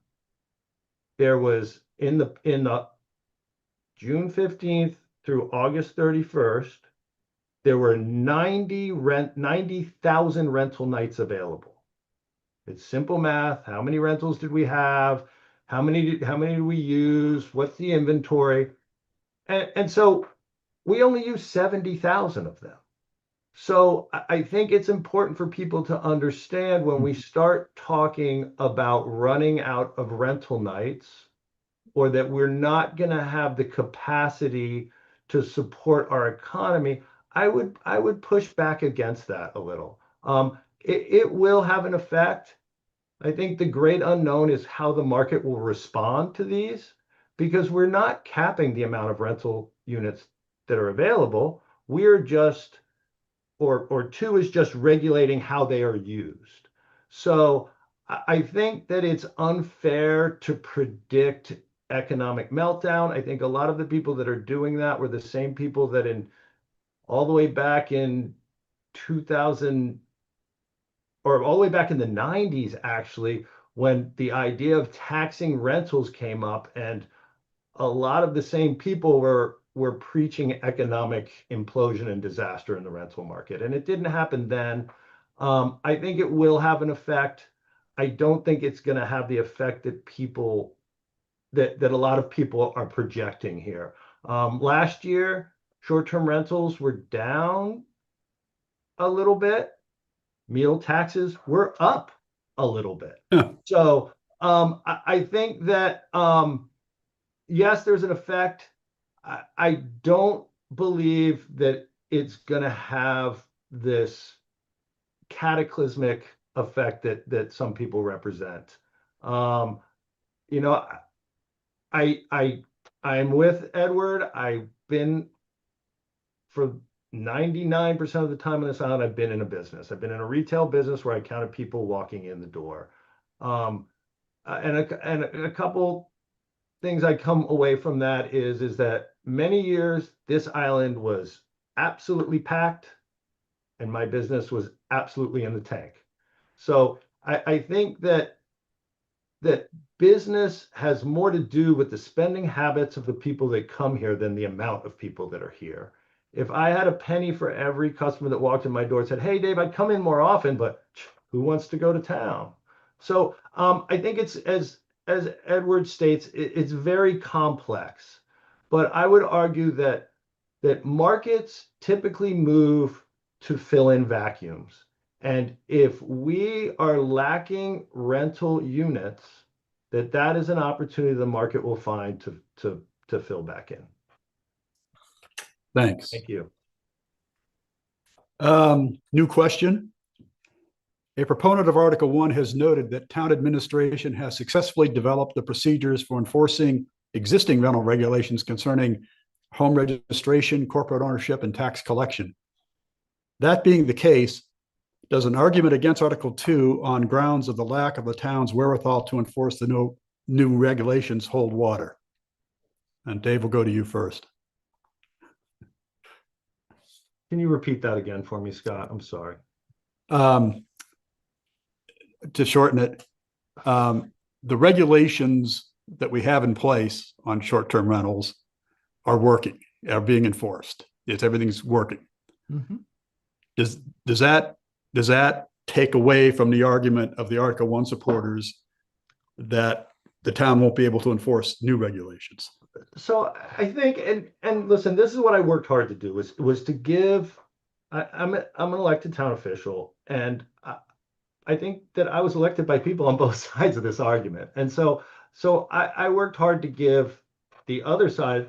C: there was in the June 15th through August 31st, there were 90,000 rental nights available. It's simple math. How many rentals did we have? How many did we use? What's the inventory? And so we only use 70,000 of them. So I think it's important for people to understand when we start talking about running out of rental nights, or that we're not going to have the capacity to support our economy, I would push back against that a little. It will have an effect. I think the great unknown is how the market will respond to these, because we're not capping the amount of rental units that are available. We're just, or two is just regulating how they are used. So I think that it's unfair to predict economic meltdown. I think a lot of the people that are doing that were the same people that all the way back in 2000, or all the way back in the 90s, actually, when the idea of taxing rentals came up, and a lot of the same people were preaching economic implosion and disaster in the rental market. And it didn't happen then. I think it will have an effect. I don't think it's going to have the effect that that a lot of people are projecting here. Last year, short-term rentals were down a little bit. Meal taxes were up a little bit.
A: Yeah.
C: So I think that, yes, there's an effect. I don't believe that it's going to have this cataclysmic effect that some people represent. You know, I'm with Edward. I've been, for 99% of the time on this island, I've been in a business. I've been in a retail business where I counted people walking in the door. And a couple things I come away from that is that many years this island was absolutely packed and my business was absolutely in the tank. So I think that business has more to do with the spending habits of the people that come here than the amount of people that are here. If I had a penny for every customer that walked in my door and said, "Hey, Dave, I'd come in more often, but who wants to go to town?" So I think it's, as Edward states, it's very complex. But I would argue that markets typically move to fill in vacuums. And if we are lacking rental units, that is an opportunity the market will find to fill back in.
A: Thanks.
C: Thank you.
A: New question. A proponent of Article 1 has noted that town administration has successfully developed the procedures for enforcing existing rental regulations concerning home registration, corporate ownership, and tax collection. That being the case, does an argument against Article 2 on grounds of the lack of the town's wherewithal to enforce the new regulations hold water? And Dave, will go to you first.
C: Can you repeat that again for me, Scott? I'm sorry.
A: To shorten it, the regulations that we have in place on short-term rentals are working, are being enforced. Everything's working.
C: Mm-hmm.
A: Does that take away from the argument of the Article 1 supporters that the town won't be able to enforce new regulations?
C: So I think, and listen, this is what I worked hard to do, was to give. I'm an elected town official, and I think that I was elected by people on both sides of this argument, and so I worked hard to give the other side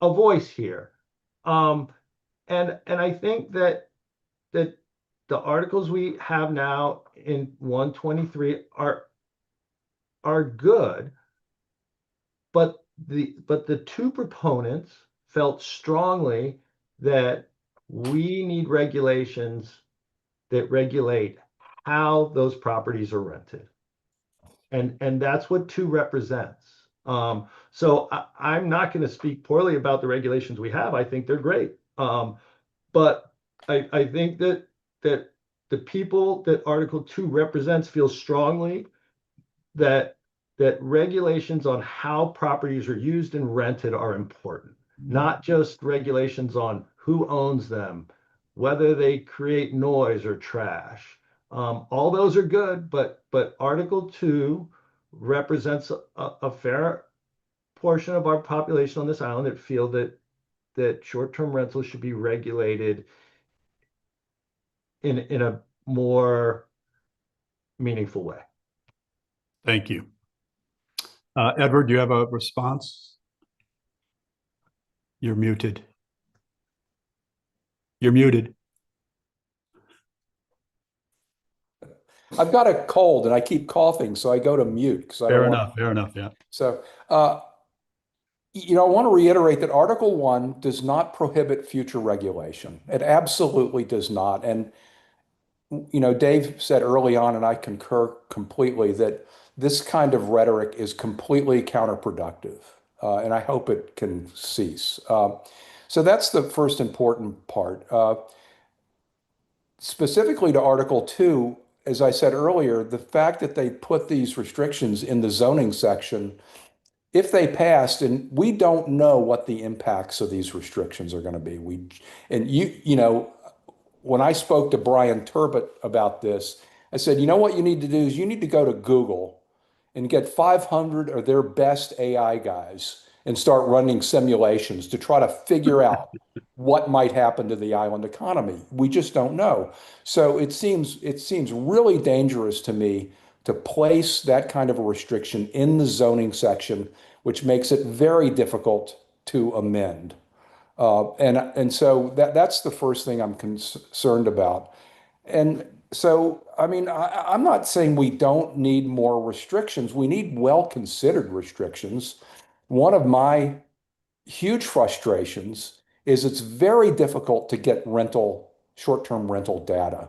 C: a voice here, and I think that the articles we have now in 123 are good, but the two proponents felt strongly that we need regulations that regulate how those properties are rented. And that's what two represents. So I'm not going to speak poorly about the regulations we have. I think they're great. But I think that the people that Article 2 represents feel strongly that regulations on how properties are used and rented are important, not just regulations on who owns them, whether they create noise or trash. All those are good, but Article 2 represents a fair portion of our population on this island that feel that short-term rentals should be regulated in a more meaningful way.
A: Thank you. Edward, do you have a response? You're muted. You're muted.
B: I've got a cold and I keep coughing, so I go to mute because I
A: Fair
B: don't
A: enough. Fair enough. Yeah.
B: So, you know, I want to reiterate that Article 1 does not prohibit future regulation. It absolutely does not. And, you know, Dave said early on, and I concur completely, that this kind of rhetoric is completely counterproductive. And I hope it can cease. So that's the first important part. Specifically to Article 2, as I said earlier, the fact that they put these restrictions in the zoning section, if they passed, and we don't know what the impacts of these restrictions are going to be. You know, when I spoke to Brian Turbot about this, I said, you know what you need to do is you need to go to Google and get 500 of their best AI guys and start running simulations to try to figure out what might happen to the island economy. We just don't know. So it seems really dangerous to me to place that kind of a restriction in the zoning section, which makes it very difficult to amend. And so that's the first thing I'm concerned about. And so, I mean, I'm not saying we don't need more restrictions. We need well-considered restrictions. One of my huge frustrations is it's very difficult to get short-term rental data.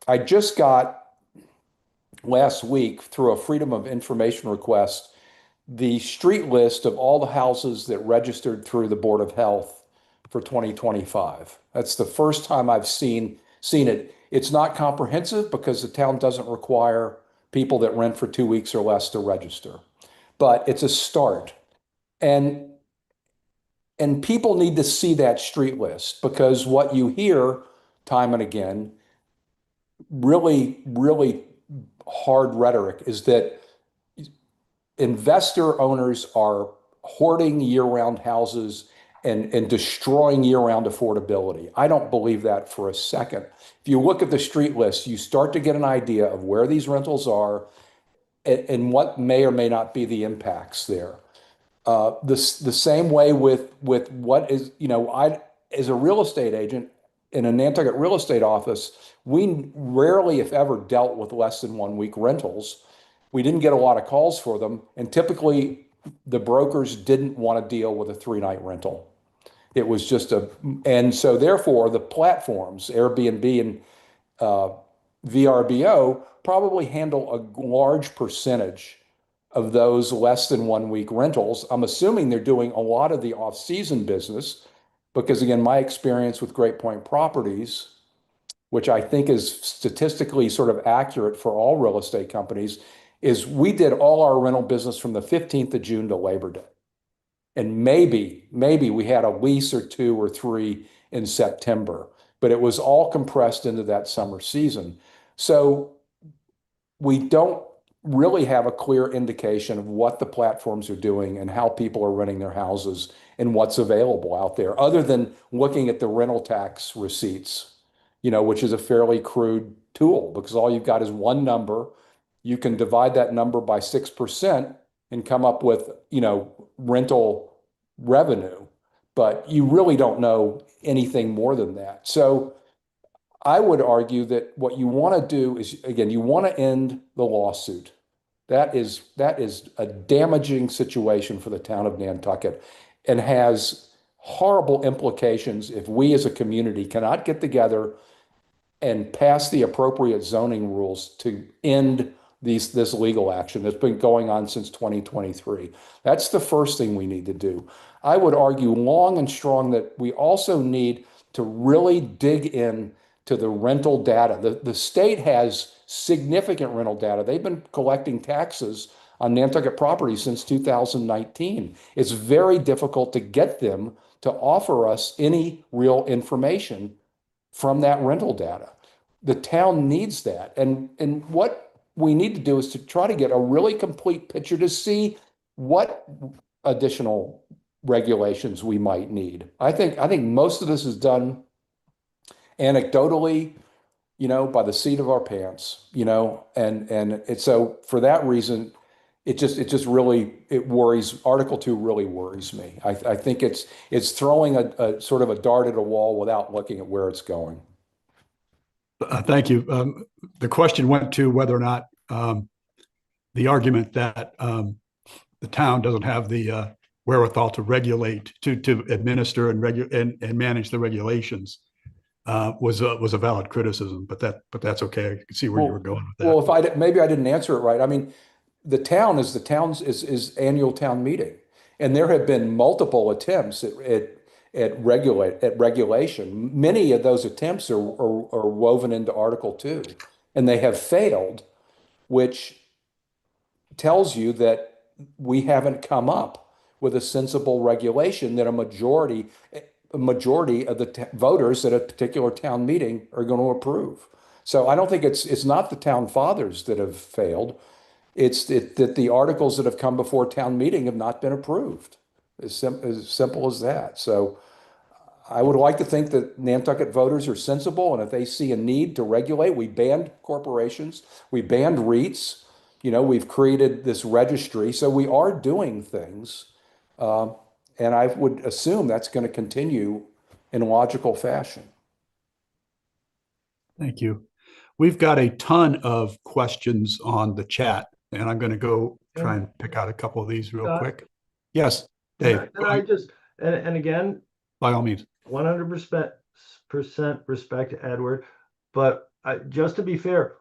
B: I just got last week through a Freedom of Information request the street list of all the houses that registered through the Board of Health for 2025. That's the first time I've seen it. It's not comprehensive because the town doesn't require people that rent for 2 weeks or less to register, but it's a start. And people need to see that street list, because what you hear time and again, really, really hard rhetoric, is that investor owners are hoarding year-round houses and destroying year-round affordability. I don't believe that for a second. If you look at the street list, you start to get an idea of where these rentals are and what may or may not be the impacts there. The same way with what is, you know, as a real estate agent in a Nantucket real estate office, we rarely, if ever, dealt with less than 1 week rentals. We didn't get a lot of calls for them, and typically the brokers didn't want to deal with a 3-night rental. It was just and so therefore the platforms, Airbnb and VRBO, probably handle a large percentage of those less than 1 week rentals. I'm assuming they're doing a lot of the off-season business, because again, my experience with Great Point Properties, which I think is statistically sort of accurate for all real estate companies, is we did all our rental business from the 15th of June to Labor Day. And maybe we had a lease or 2 or 3 in September, but it was all compressed into that summer season. So we don't really have a clear indication of what the platforms are doing and how people are renting their houses and what's available out there, other than looking at the rental tax receipts, you know, which is a fairly crude tool, because all you've got is one number. You can divide that number by 6% and come up with, you know, rental revenue, but you really don't know anything more than that. So I would argue that what you want to do is, again, you want to end the lawsuit. That is a damaging situation for the town of Nantucket and has horrible implications if we as a community cannot get together and pass the appropriate zoning rules to end this legal action that's been going on since 2023. That's the first thing we need to do. I would argue long and strong that we also need to really dig in to the rental data. The state has significant rental data. They've been collecting taxes on Nantucket property since 2019. It's very difficult to get them to offer us any real information from that rental data. The town needs that. And what we need to do is to try to get a really complete picture to see what additional regulations we might need. I think most of this is done anecdotally, by the seat of our pants, and it's so for that reason, it just really, it worries, Article 2 really worries me. I think it's throwing a sort of a dart at a wall without looking at where it's going.
A: Thank you. The question went to whether or not the argument that the town doesn't have the wherewithal to regulate, to administer and manage the regulations was a valid criticism, but that's okay. I can see where you were going with that.
B: Well, if maybe I didn't answer it right. I mean, the town's annual town meeting, and there have been multiple attempts at regulation. Many of those attempts are woven into Article 2, and they have failed, which tells you that we haven't come up with a sensible regulation that a majority of the voters at a particular town meeting are going to approve. So I don't think it's not the town fathers that have failed. It's that the articles that have come before town meeting have not been approved. As simple as that. So I would like to think that Nantucket voters are sensible, and if they see a need to regulate, we banned corporations, we banned REITs, we've created this registry, so we are doing things, and I would assume that's going to continue in logical fashion.
A: Thank you. We've got a ton of questions on the chat, and I'm going to go try and pick out a couple of these real quick. Yes, Dave.
C: And I just, and again,
A: by all means,
C: 100% respect to Edward, but just to be fair,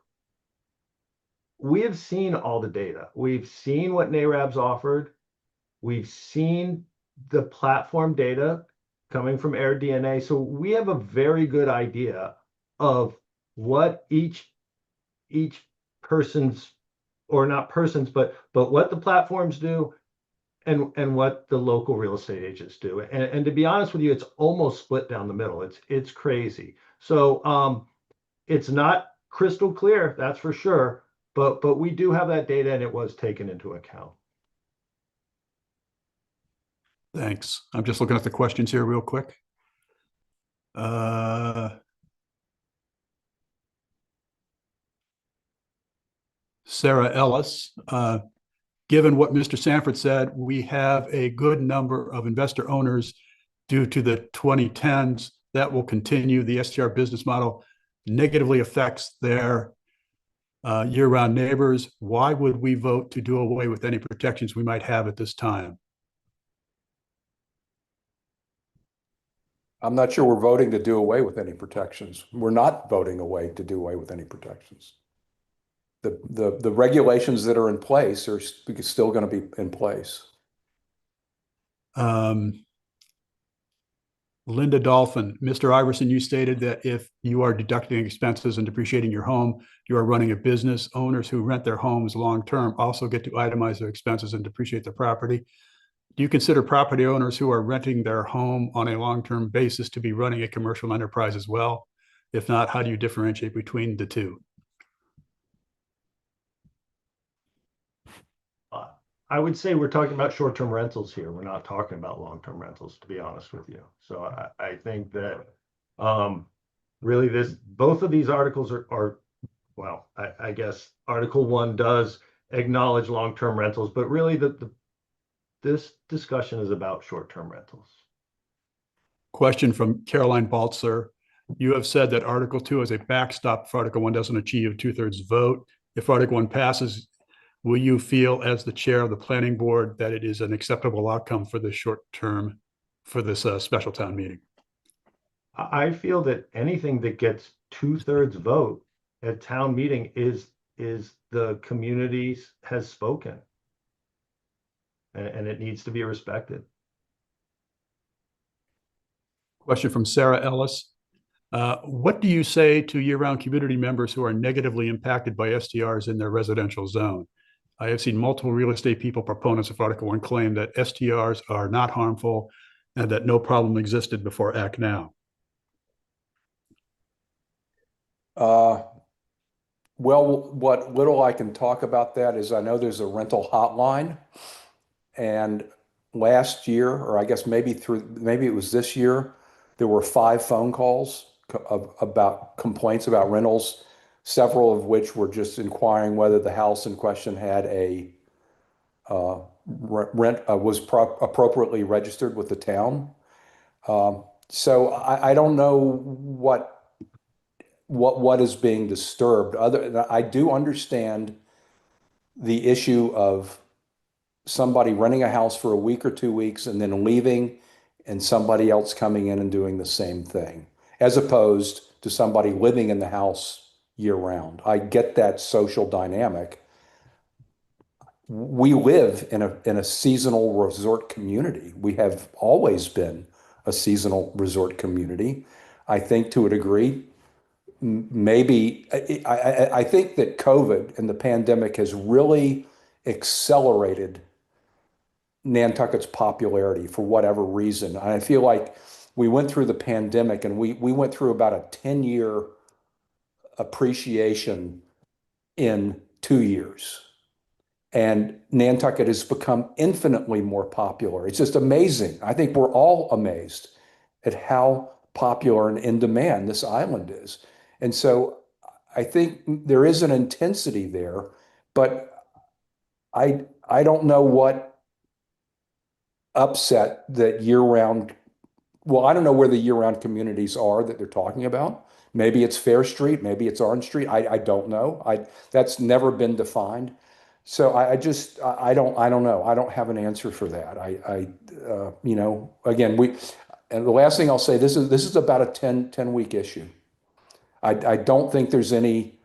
C: we have seen all the data. We've seen what NARAB's offered. We've seen the platform data coming from AirDNA. So we have a very good idea of what each person's, or not persons, but what the platforms do and what the local real estate agents do. And to be honest with you, it's almost split down the middle. It's crazy. So it's not crystal clear, that's for sure, but we do have that data, and it was taken into account.
A: Thanks. I'm just looking at the questions here real quick. Sarah Ellis, given what Mr. Sanford said, we have a good number of investor owners due to the 2010s that will continue. The STR business model negatively affects their year-round neighbors. Why would we vote to do away with any protections we might have at this time?
B: I'm not sure we're voting to do away with any protections. We're not voting to do away with any protections. The regulations that are in place are still going to be in place.
A: Linda Dolphin, Mr. Iverson, you stated that if you are deducting expenses and depreciating your home, you are running a business. Owners who rent their homes long-term also get to itemize their expenses and depreciate the property. Do you consider property owners who are renting their home on a long-term basis to be running a commercial enterprise as well? If not, how do you differentiate between the two?
C: I would say we're talking about short-term rentals here. We're not talking about long-term rentals, to be honest with you. So I think that really both of these articles are well, I guess Article 1 does acknowledge long-term rentals, but really this discussion is about short-term rentals.
A: Question from Caroline Baltzer. You have said that Article 2 is a backstop if Article 1 doesn't achieve a 2/3 vote. If Article 1 passes, will you feel as the chair of the planning board that it is an acceptable outcome for the short-term for this special town meeting?
C: I feel that anything that gets 2/3 vote at town meeting is the community has spoken. And it needs to be respected.
A: Question from Sarah Ellis. What do you say to year-round community members who are negatively impacted by STRs in their residential zone? I have seen multiple real estate people, proponents of Article 1, claim that STRs are not harmful and that no problem existed before Act Now.
B: Well, what little I can talk about that is I know there's a rental hotline, and last year, or I guess maybe it was this year, there were 5 phone calls about complaints about rentals, several of which were just inquiring whether the house in question had a was appropriately registered with the town. So I don't know what is being disturbed. I do understand the issue of somebody renting a house for a week or 2 weeks and then leaving, and somebody else coming in and doing the same thing, as opposed to somebody living in the house year round. I get that social dynamic. We live in a seasonal resort community. We have always been a seasonal resort community. I think to a degree, maybe I think that COVID and the pandemic has really accelerated Nantucket's popularity for whatever reason. I feel like we went through the pandemic and we went through about a 10-year appreciation in 2 years. And Nantucket has become infinitely more popular. It's just amazing. I think we're all amazed at how popular and in demand this island is. And so I think there is an intensity there, but I don't know what upset that year-round. Well, I don't know where the year-round communities are that they're talking about. Maybe it's Fair Street, maybe it's Orange Street. I don't know. That's never been defined. So I don't know. I don't have an answer for that. Again, and the last thing I'll say, this is about a 10-week issue. I don't think there's any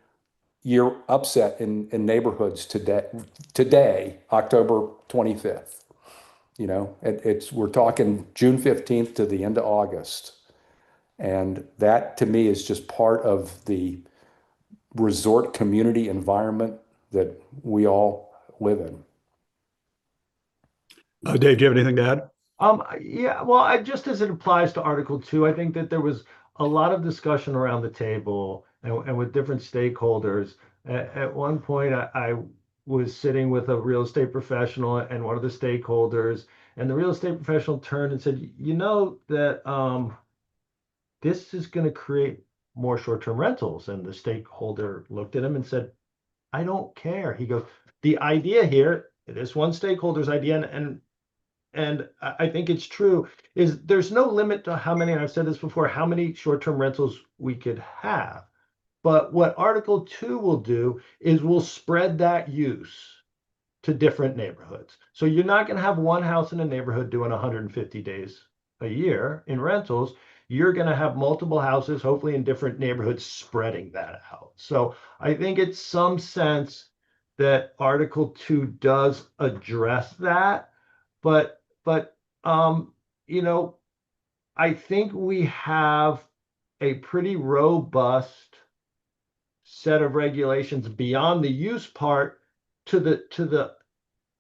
B: year upset in neighborhoods today, October 25th. We're talking June 15th to the end of August. And that to me is just part of the resort community environment that we all live in.
A: Dave, do you have anything to add?
C: Yeah, well, just as it applies to Article 2, I think that there was a lot of discussion around the table and with different stakeholders. At one point, I was sitting with a real estate professional and one of the stakeholders, and the real estate professional turned and said, you know that this is going to create more short-term rentals. And the stakeholder looked at him and said, I don't care. He goes, the idea here, this one stakeholder's idea, and I think it's true, is there's no limit to how many, and I've said this before, how many short-term rentals we could have. But what Article 2 will do is we'll spread that use to different neighborhoods. So you're not going to have one house in a neighborhood doing 150 days a year in rentals. You're going to have multiple houses, hopefully in different neighborhoods, spreading that out. So I think it's some sense that Article 2 does address that. But I think we have a pretty robust set of regulations beyond the use part to the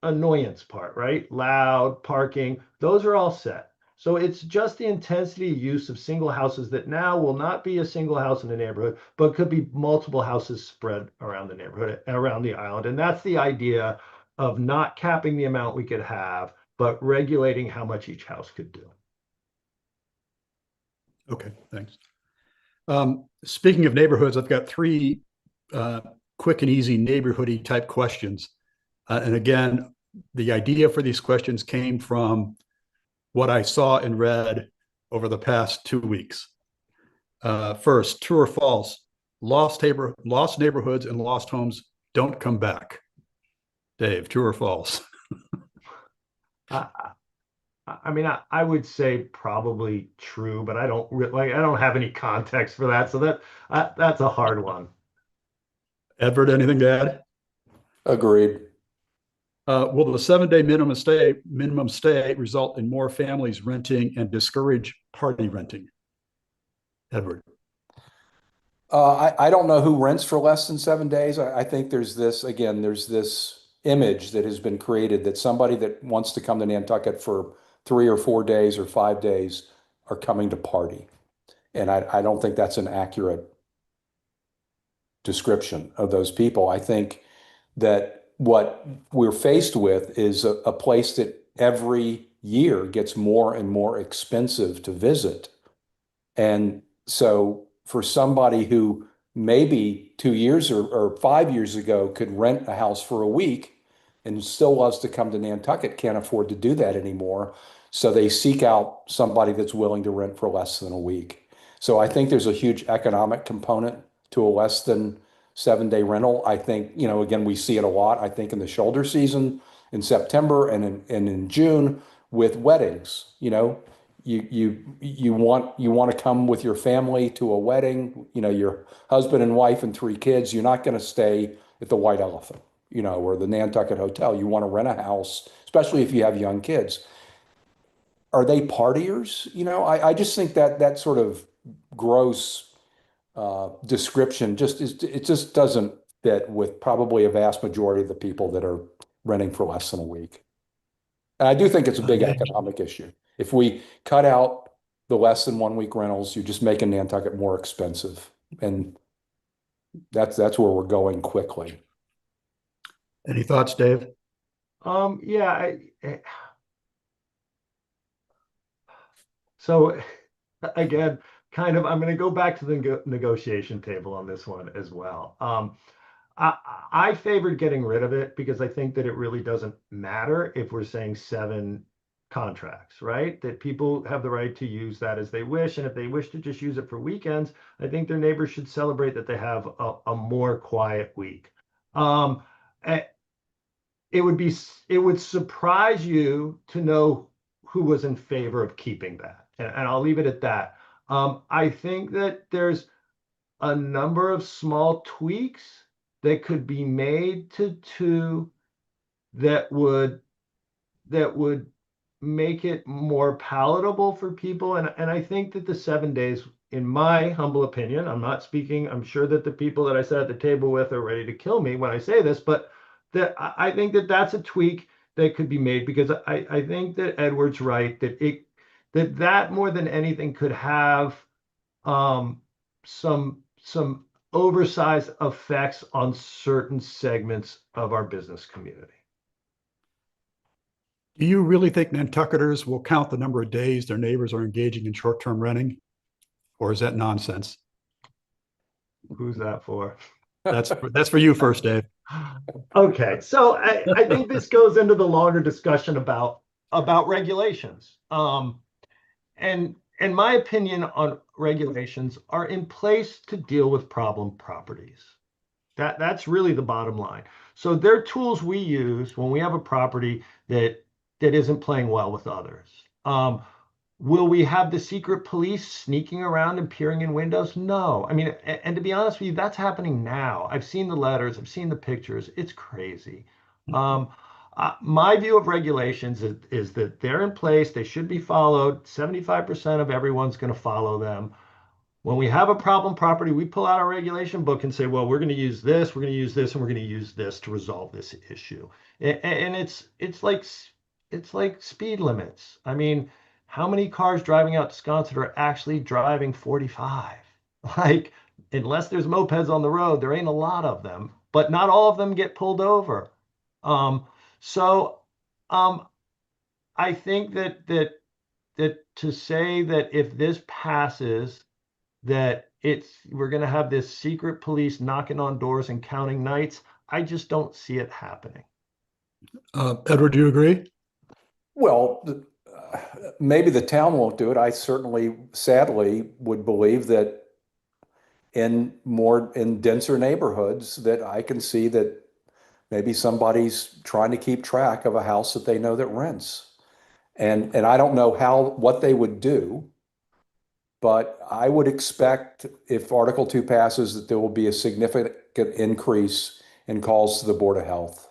C: annoyance part, right? Loud, parking, those are all set. So it's just the intensity use of single houses that now will not be a single house in the neighborhood, but could be multiple houses spread around the neighborhood, around the island. And that's the idea of not capping the amount we could have, but regulating how much each house could do.
A: Okay, thanks. Speaking of neighborhoods, I've got 3 quick and easy neighborhoody type questions. And again, the idea for these questions came from what I saw and read over the past 2 weeks. First, true or false, lost neighborhoods and lost homes don't come back. Dave, true or false?
C: I mean, I would say probably true, but I don't have any context for that. So that's a hard one.
A: Edward, anything to add?
B: Agreed.
A: Will the 7-day minimum stay result in more families renting and discourage party renting? Edward.
B: I don't know who rents for less than 7 days. I think there's this image that has been created that somebody that wants to come to Nantucket for 3 or 4 days or 5 days are coming to party. And I don't think that's an accurate description of those people. I think that what we're faced with is a place that every year gets more and more expensive to visit. And so for somebody who maybe 2 years or 5 years ago could rent a house for a week and still loves to come to Nantucket, can't afford to do that anymore. So they seek out somebody that's willing to rent for less than a week. So I think there's a huge economic component to a less than 7-day rental. I think, again, we see it a lot, I think, in the shoulder season in September and in June with weddings. You want to come with your family to a wedding, your husband and wife and 3 kids. You're not going to stay at the White Elephant, or the Nantucket Hotel. You want to rent a house, especially if you have young kids. Are they partiers? I just think that sort of gross description just doesn't fit with probably a vast majority of the people that are renting for less than a week. And I do think it's a big economic issue. If we cut out the less than 1 week rentals, you're just making Nantucket more expensive. And that's where we're going quickly.
A: Any thoughts, Dave?
C: Yeah. So again, kind of, I'm going to go back to the negotiation table on this one as well. I favored getting rid of it because I think that it really doesn't matter if we're saying 7 contracts, right? That people have the right to use that as they wish. And if they wish to just use it for weekends, I think their neighbors should celebrate that they have a more quiet week. Um, eh, it would surprise you to know who was in favor of keeping that. And I'll leave it at that. I think that there's a number of small tweaks that could be made to that would that would make it more palatable for people. And I think that the 7 days, in my humble opinion, I'm not speaking, I'm sure that the people that I sat at the table with are ready to kill me when I say this, but that I think that that's a tweak that could be made because I think that Edward's right that more than anything could have some oversized effects on certain segments of our business community.
A: Do you really think Nantucketers will count the number of days their neighbors are engaging in short-term renting? Or is that nonsense?
C: Who's that for?
A: That's for you first, Dave.
C: Okay, so I think this goes into the longer discussion about regulations. And my opinion on regulations are in place to deal with problem properties. That's really the bottom line. So they're tools we use when we have a property that isn't playing well with others. Will we have the secret police sneaking around and peering in windows? No. I mean, and to be honest with you, that's happening now. I've seen the letters, I've seen the pictures. It's crazy. My view of regulations is that they're in place, they should be followed. 75% of everyone's going to follow them. When we have a problem property, we pull out our regulation book and say, well, we're going to use this, we're going to use this, and we're going to use this to resolve this issue. And it's like speed limits. I mean, how many cars driving out to Sconset are actually driving 45? Like, unless there's mopeds on the road, there ain't a lot of them, but not all of them get pulled over. So I think that to say that if this passes, that we're going to have this secret police knocking on doors and counting nights, I just don't see it happening.
A: Edward, do you agree?
B: Well, maybe the town won't do it. I certainly, sadly, would believe that in denser neighborhoods that I can see that maybe somebody's trying to keep track of a house that they know that rents. And I don't know what they would do, but I would expect if Article 2 passes that there will be a significant increase in calls to the Board of Health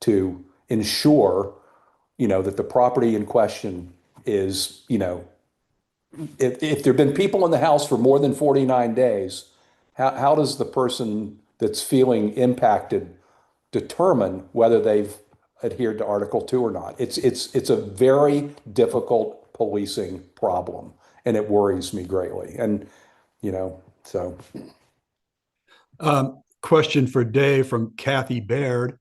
B: to ensure, that the property in question is, if there've been people in the house for more than 49 days, how does the person that's feeling impacted determine whether they've adhered to Article 2 or not? It's a very difficult policing problem, and it worries me greatly. And, so.
A: Question for Dave from Kathy Baird.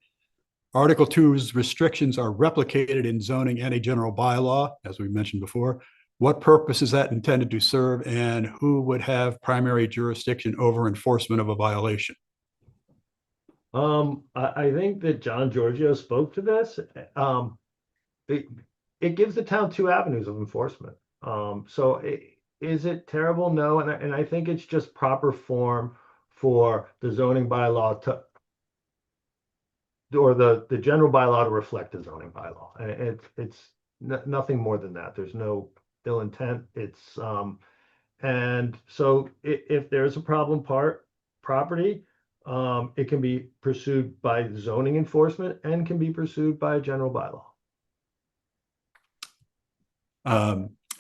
A: Article 2's restrictions are replicated in zoning and a general bylaw, as we mentioned before. What purpose is that intended to serve, and who would have primary jurisdiction over enforcement of a violation?
C: I think that John Giorgio spoke to this. It, it gives the town two avenues of enforcement. Is it terrible? No, and I think it's just proper form for the zoning bylaw to, or the general bylaw to reflect the zoning bylaw. And it's nothing more than that. There's no ill intent. And so if there's a problem property, it can be pursued by zoning enforcement and can be pursued by a general bylaw.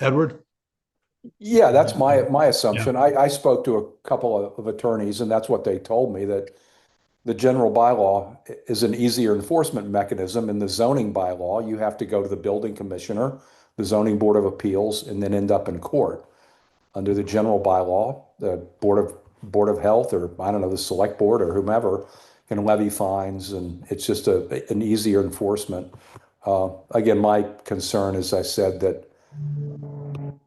A: Edward?
B: Yeah, that's my assumption. I spoke to a couple of attorneys, and that's what they told me, that the general bylaw is an easier enforcement mechanism. In the zoning bylaw, you have to go to the building commissioner, the zoning board of appeals, and then end up in court. Under the general bylaw, the board of health, or I don't know, the select board or whomever, can levy fines, and it's just an easier enforcement. Again, my concern, as I said that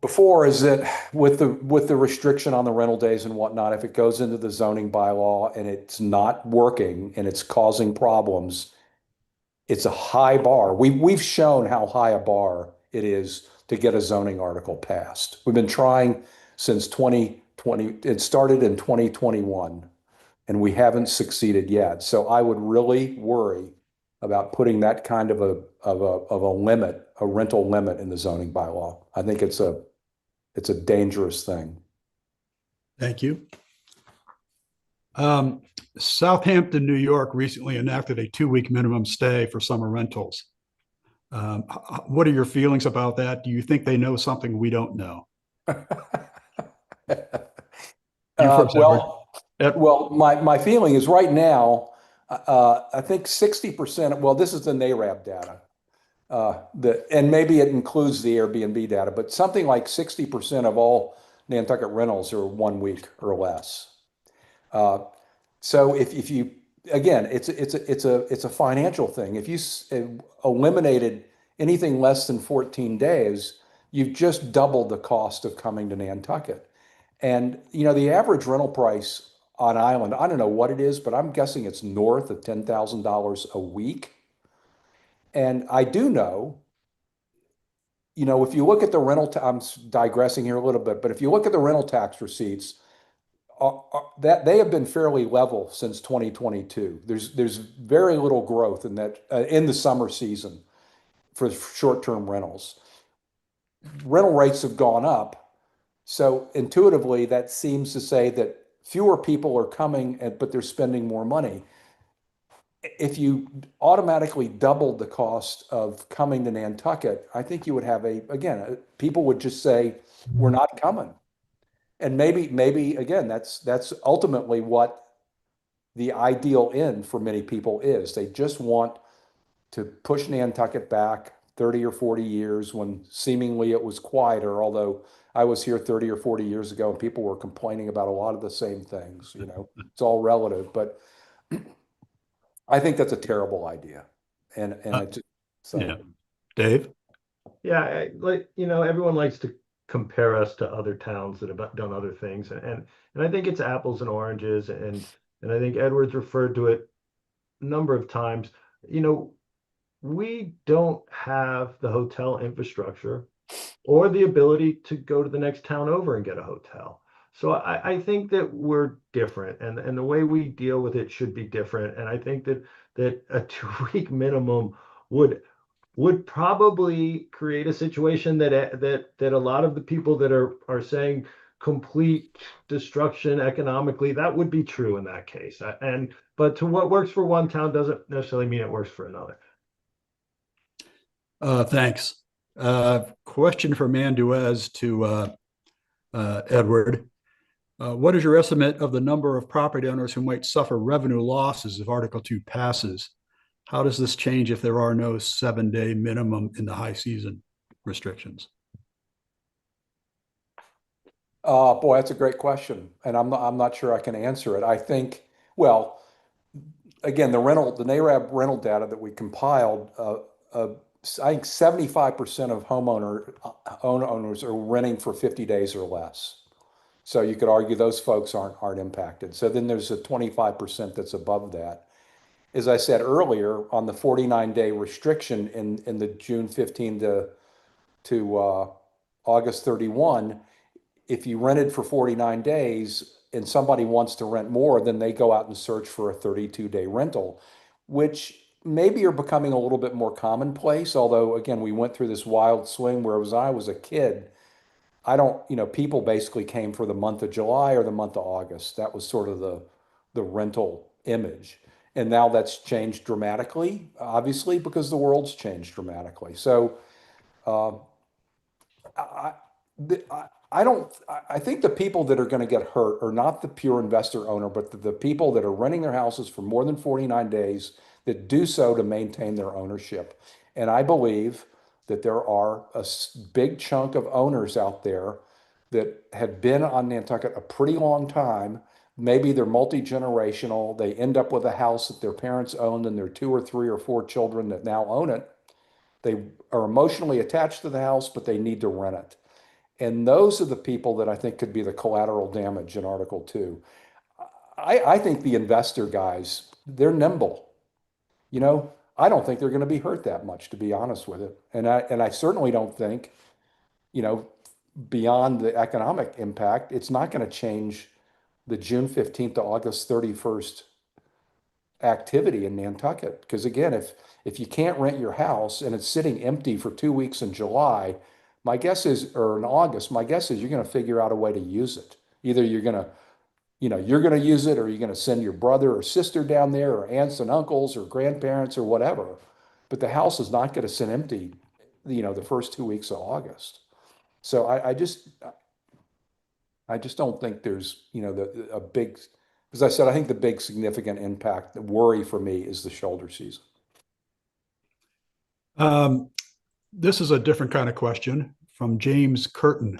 B: before, is that with the restriction on the rental days and whatnot, if it goes into the zoning bylaw and it's not working and it's causing problems, it's a high bar. We've shown how high a bar it is to get a zoning article passed. We've been trying since 2020. It started in 2021, and we haven't succeeded yet. So I would really worry about putting that kind of a limit, a rental limit, in the zoning bylaw. I think it's a dangerous thing.
A: Thank you. Southampton, New York recently enacted a 2-week minimum stay for summer rentals. What are your feelings about that? Do you think they know something we don't know?
B: Well, my feeling is right now, I think 60%, well, this is the NARAB data, and maybe it includes the Airbnb data, but something like 60% of all Nantucket rentals are 1 week or less. So if you, again, it's a financial thing. If you eliminated anything less than 14 days, you've just doubled the cost of coming to Nantucket. And the average rental price on island, I don't know what it is, but I'm guessing it's north of $10,000 a week. And I do know, if you look at the I'm digressing here a little bit, but if you look at the rental tax receipts, that they have been fairly level since 2022. There's very little growth in that in the summer season for short-term rentals. Rental rates have gone up, so intuitively that seems to say that fewer people are coming, but they're spending more money. If you automatically doubled the cost of coming to Nantucket, I think you would have people would just say, we're not coming. And maybe again, that's ultimately what the ideal end for many people is. They just want to push Nantucket back 30 or 40 years when seemingly it was quieter, although I was here 30 or 40 years ago and people were complaining about a lot of the same things. It's all relative, but I think that's a terrible idea. And
A: yeah. Dave?
C: Yeah, everyone likes to compare us to other towns that have done other things, and I think it's apples and oranges, and I think Edwards referred to it a number of times. We don't have the hotel infrastructure or the ability to go to the next town over and get a hotel. So I think that we're different, and the way we deal with it should be different. And I think that a 2-week minimum would would probably create a situation that a lot of the people that are saying complete destruction economically, that would be true in that case. But to what works for one town doesn't necessarily mean it works for another.
A: Thanks. Question from Manduez to Edward. What is your estimate of the number of property owners who might suffer revenue losses if Article 2 passes? How does this change if there are no 7-day minimum in the high season restrictions?
B: Boy, that's a great question, and I'm not sure I can answer it. I think, well, again, the NARAB rental data that we compiled, I think 75% of owners are renting for 50 days or less. So you could argue those folks aren't impacted. So then there's a 25% that's above that. As I said earlier, on the 49-day restriction in the June 15 to August 31, if you rented for 49 days and somebody wants to rent more, then they go out and search for a 32-day rental, which maybe are becoming a little bit more commonplace. Although, again, we went through this wild swing where I was a kid, I don't, people basically came for the month of July or the month of August. That was sort of the rental image. And now that's changed dramatically, obviously, because the world's changed dramatically. So uh, I, I don't, I think the people that are going to get hurt are not the pure investor owner, but the people that are renting their houses for more than 49 days that do so to maintain their ownership. And I believe that there are a big chunk of owners out there that have been on Nantucket a pretty long time. Maybe they're multi-generational. They end up with a house that their parents owned and their 2 or 3 or 4 children that now own it. They are emotionally attached to the house, but they need to rent it. And those are the people that I think could be the collateral damage in Article 2. I think the investor guys, they're nimble. I don't think they're going to be hurt that much, to be honest with it. And I certainly don't think, you know, beyond the economic impact, it's not going to change the June 15th to August 31st activity in Nantucket. Because again, if you can't rent your house and it's sitting empty for 2 weeks in July, my guess is, or in August, my guess is you're going to figure out a way to use it. Either you're going to use it, or you're going to send your brother or sister down there, or aunts and uncles or grandparents or whatever. But the house is not going to sit empty, the first 2 weeks of August. So I just don't think there's, a big, as I said, I think the big significant impact, the worry for me is the shoulder season.
A: This is a different kind of question from James Curtin.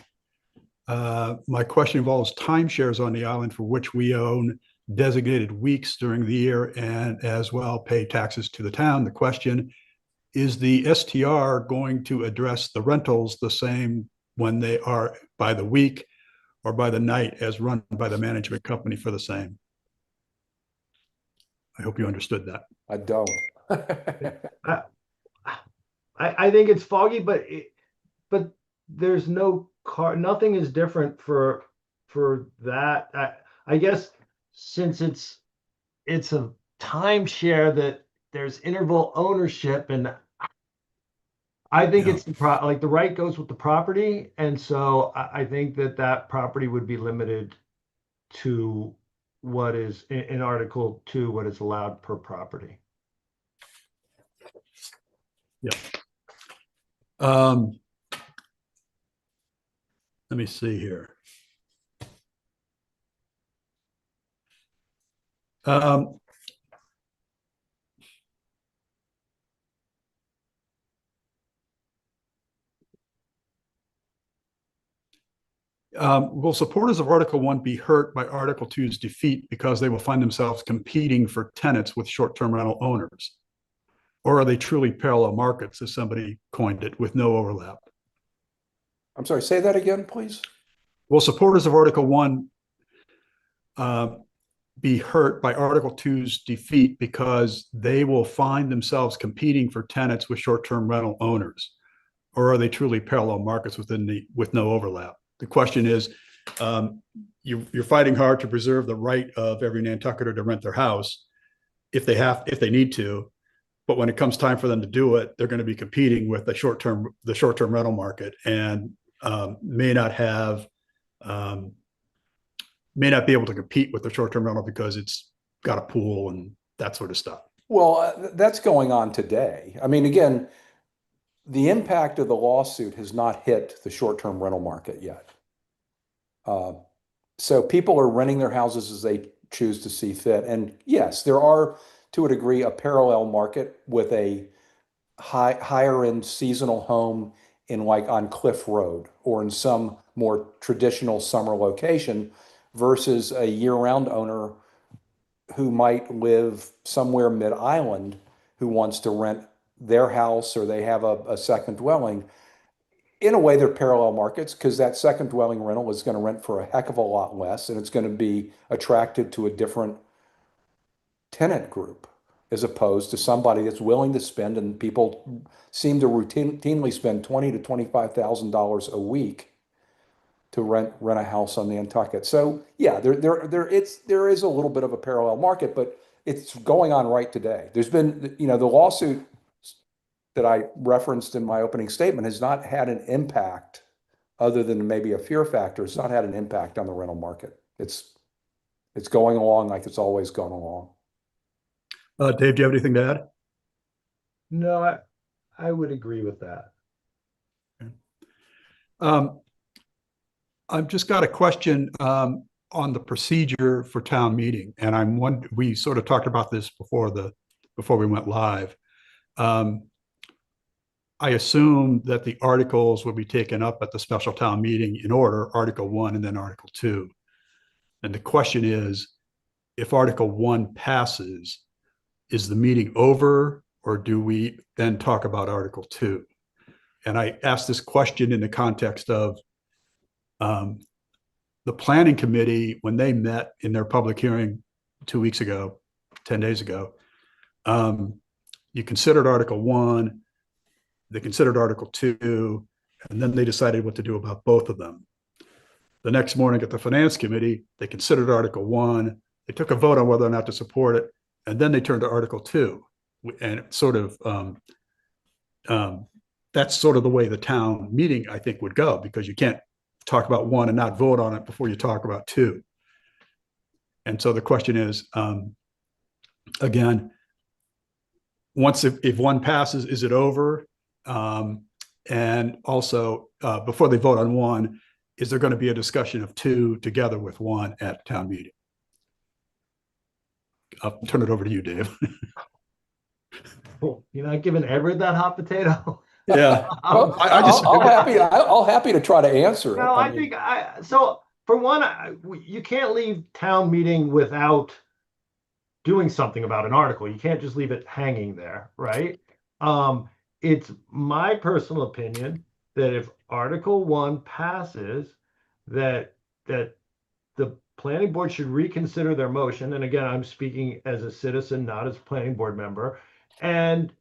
A: My question involves timeshares on the island for which we own designated weeks during the year and as well pay taxes to the town. The question is, the STR going to address the rentals the same when they are by the week or by the night as run by the management company for the same? I hope you understood that.
B: I don't.
C: I think it's foggy, but there's no nothing is different for that. I guess since it's a timeshare that there's interval ownership, and I think
A: Yeah.
C: it's like the right goes with the property, and so I think that property would be limited to what is in Article 2, what is allowed per property.
A: Yeah. Let me see here. Will supporters of Article 1 be hurt by Article 2's defeat because they will find themselves competing for tenants with short-term rental owners? Or are they truly parallel markets, as somebody coined it, with no overlap?
B: I'm sorry, say that again, please.
A: Will supporters of Article 1 be hurt by Article 2's defeat because they will find themselves competing for tenants with short-term rental owners? Or are they truly parallel markets with no overlap? The question is, you're fighting hard to preserve the right of every Nantucketer to rent their house if they need to. but when it comes time for them to do it, they're going to be competing with the short-term rental market, and may not be able to compete with the short-term rental because it's got a pool and that sort of stuff.
B: Well, that's going on today. I mean, again, the impact of the lawsuit has not hit the short-term rental market yet. So people are renting their houses as they choose to see fit. And yes, there are, to a degree, a parallel market with a higher end seasonal home in like on Cliff Road or in some more traditional summer location versus a year-round owner who might live somewhere mid-island who wants to rent their house or they have a second dwelling. In a way, they're parallel markets because that second dwelling rental is going to rent for a heck of a lot less and it's going to be attracted to a different tenant group as opposed to somebody that's willing to spend, and people seem to routinely spend $20,000 to $25,000 a week to rent a house on Nantucket. So yeah, there is a little bit of a parallel market, but it's going on right today. There's been, the lawsuit that I referenced in my opening statement has not had an impact other than maybe a fear factor. It's not had an impact on the rental market. It's going along like it's always gone along.
A: Dave, do you have anything to add?
C: No, I would agree with that.
A: I've just got a question on the procedure for town meeting, and we sort of talked about this before we went live. I assume that the articles will be taken up at the special town meeting in order, Article 1 and then Article 2. And the question is, if Article 1 passes, is the meeting over, or do we then talk about Article 2? And I asked this question in the context of the planning committee, when they met in their public hearing 2 weeks ago, 10 days ago, you considered Article 1, they considered Article 2, and then they decided what to do about both of them. The next morning at the finance committee, they considered Article 1, they took a vote on whether or not to support it, and then they turned to Article 2. And it sort of, that's sort of the way the town meeting, I think, would go, because you can't talk about 1 and not vote on it before you talk about 2. And so the question is, again, if 1 passes, is it over? And also, before they vote on 1, is there going to be a discussion of 2 together with 1 at town meeting? I'll turn it over to you, Dave.
C: You're not giving Edward that hot potato?
A: Yeah.
B: Well, I'll happy to try to answer it.
C: No, I think so. For one, you can't leave town meeting without doing something about an article. You can't just leave it hanging there, right? It's my personal opinion that if Article 1 passes, that the planning board should reconsider their motion. And again, I'm speaking as a citizen, not as a planning board member. And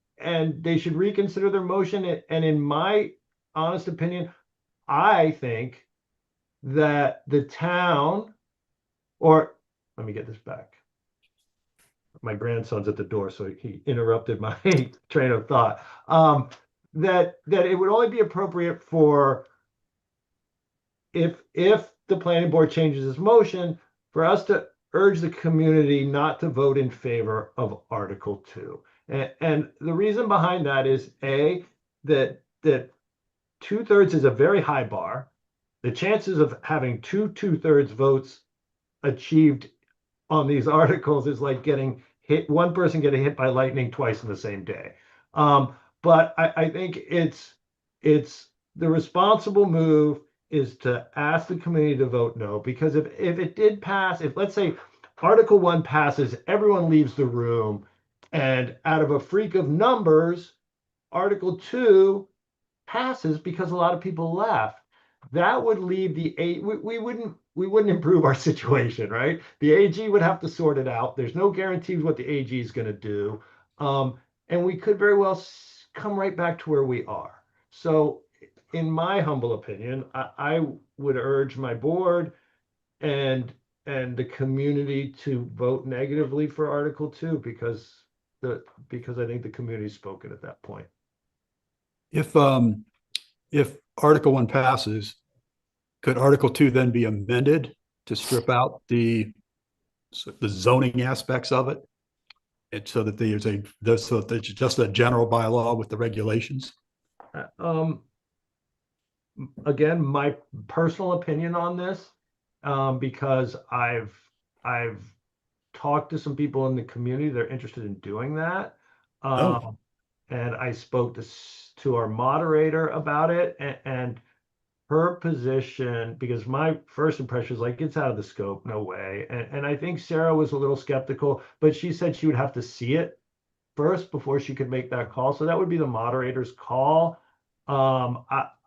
C: they should reconsider their motion. And in my honest opinion, I think that the town, or let me get this back. My grandson's at the door, so he interrupted my train of thought. That it would only be appropriate for if the planning board changes its motion, for us to urge the community not to vote in favor of Article 2. And the reason behind that is that 2/3 is a very high bar. The chances of having two-thirds votes achieved on these articles is like getting hit, one person getting hit by lightning twice in the same day. But I think it's the responsible move is to ask the community to vote no, because if it did pass, if let's say Article 1 passes, everyone leaves the room, and out of a freak of numbers, Article 2 passes because a lot of people left, that would leave we wouldn't improve our situation, right? The AG would have to sort it out. There's no guarantees what the AG is going to do. And we could very well come right back to where we are. So in my humble opinion, I would urge my board and the community to vote negatively for Article 2, because because I think the community's spoken at that point.
A: If Article 1 passes, could Article 2 then be amended to strip out the zoning aspects of it? And so that so that there's just a general bylaw with the regulations?
C: Again, my personal opinion on this, because I've talked to some people in the community, they're interested in doing that.
A: Oh.
C: And I spoke to our moderator about it, and her position, because my first impression is like, it's out of the scope, no way. And I think Sarah was a little skeptical, but she said she would have to see it first before she could make that call. So that would be the moderator's call.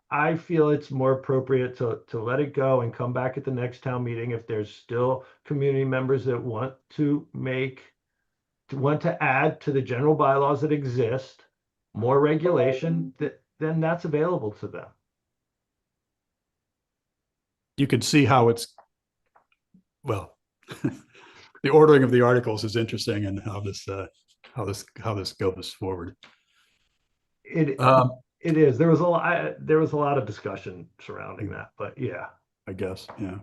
C: I feel it's more appropriate to let it go and come back at the next town meeting if there's still community members that want to add to the general bylaws that exist more regulation, then that's available to them.
A: You can see how it's, well, the ordering of the articles is interesting, and how this goes forward.
C: It is. There was a lot of discussion surrounding that, but yeah.
A: I guess, yeah.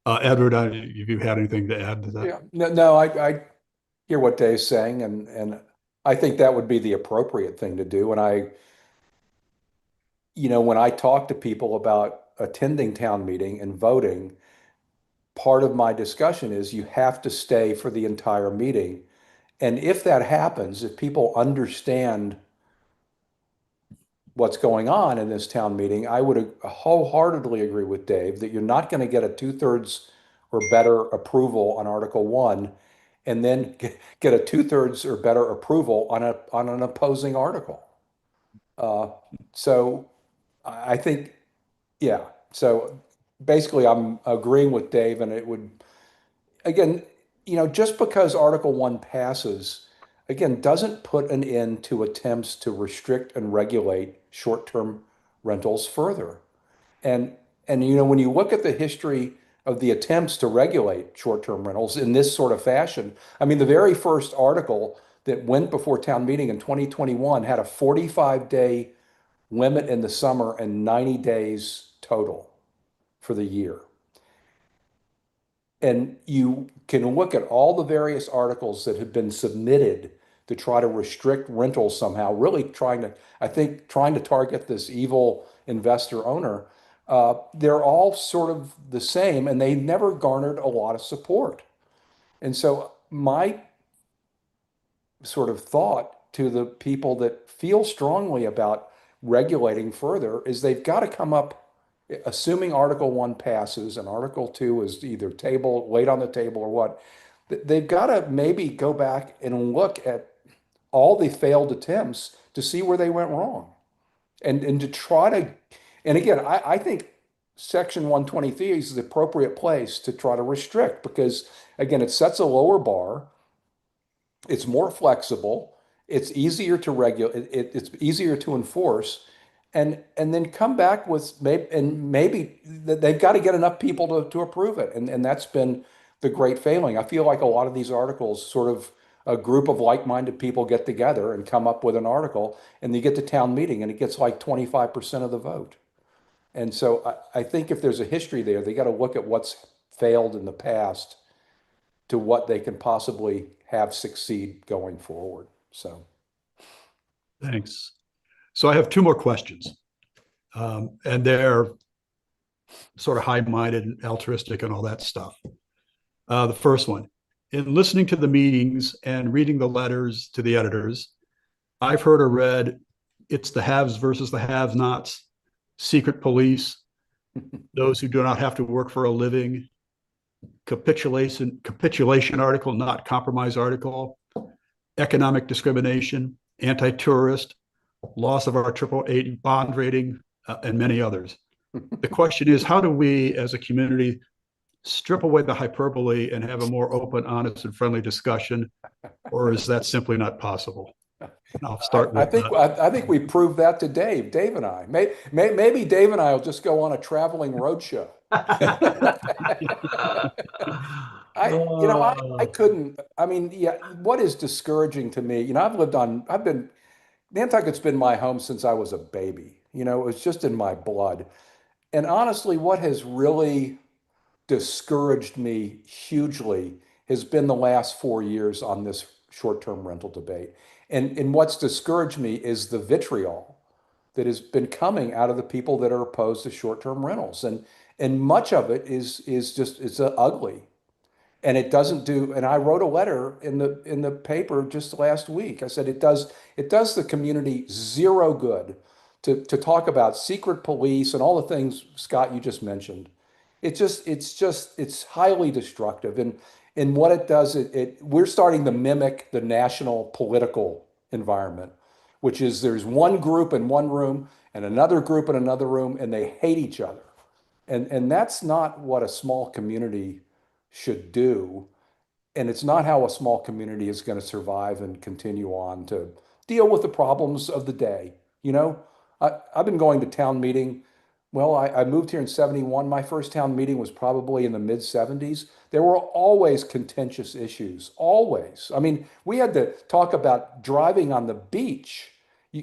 A: Edward, have you had anything to add to that?
B: Yeah, no, I hear what Dave's saying, and I think that would be the appropriate thing to do. And when I talk to people about attending town meeting and voting, part of my discussion is you have to stay for the entire meeting. And if that happens, if people understand what's going on in this town meeting, I would wholeheartedly agree with Dave that you're not going to get a 2/3 or better approval on Article 1 and then get a 2/3 or better approval on an opposing article. So I think, yeah. So basically, I'm agreeing with Dave, and it would, again, just because Article 1 passes, again, doesn't put an end to attempts to restrict and regulate short-term rentals further. And when you look at the history of the attempts to regulate short-term rentals in this sort of fashion, I mean, the very first article that went before town meeting in 2021 had a 45-day limit in the summer and 90 days total for the year. And you can look at all the various articles that have been submitted to try to restrict rentals somehow, really trying to target this evil investor owner. They're all sort of the same, and they never garnered a lot of support. And so my sort of thought to the people that feel strongly about regulating further is they've got to come up, assuming Article 1 passes and Article 2 is either laid on the table or what, they've got to maybe go back and look at all the failed attempts to see where they went wrong. And to try to, and again, I think Section 123 is the appropriate place to try to restrict, because again, it sets a lower bar. It's more flexible. It's easier to regulate. It's easier to enforce, and then come back with maybe they've got to get enough people to approve it, and that's been the great failing. I feel like a lot of these articles, sort of a group of like-minded people get together and come up with an article, and they get to town meeting, and it gets like 25% of the vote. And so I think if there's a history there, they got to look at what's failed in the past to what they can possibly have succeed going forward. So,
A: Thanks. So I have two more questions, and they're sort of high-minded and altruistic and all that stuff. The first one, in listening to the meetings and reading the letters to the editors, I've heard or read it's the haves versus the have-nots, secret police, those who do not have to work for a living, capitulation article, not compromise article, economic discrimination, anti-tourist, loss of our AAA bond rating, and many others. The question is, how do we as a community strip away the hyperbole and have a more open, honest, and friendly discussion? Or is that simply not possible? And I'll start with
B: I think we proved that to Dave and I. Maybe Dave and I will just go on a traveling roadshow. I
C: Uh,
B: couldn't, I mean, yeah, what is discouraging to me, Nantucket's been my home since I was a baby. It was just in my blood. And honestly, what has really discouraged me hugely has been the last 4 years on this short-term rental debate. And what's discouraged me is the vitriol that has been coming out of the people that are opposed to short-term rentals. And much of it is just it's ugly. And it doesn't do, and I wrote a letter in the paper just last week. I said it does the community zero good to talk about secret police and all the things, Scott, you just mentioned. It's highly destructive. And what it does, we're starting to mimic the national political environment, which is there's one group in one room and another group in another room, and they hate each other. And that's not what a small community should do. And it's not how a small community is going to survive and continue on to deal with the problems of the day. I've been going to town meeting. Well, I moved here in 71. My first town meeting was probably in the mid 70s. There were always contentious issues, always. I mean, we had to talk about driving on the beach.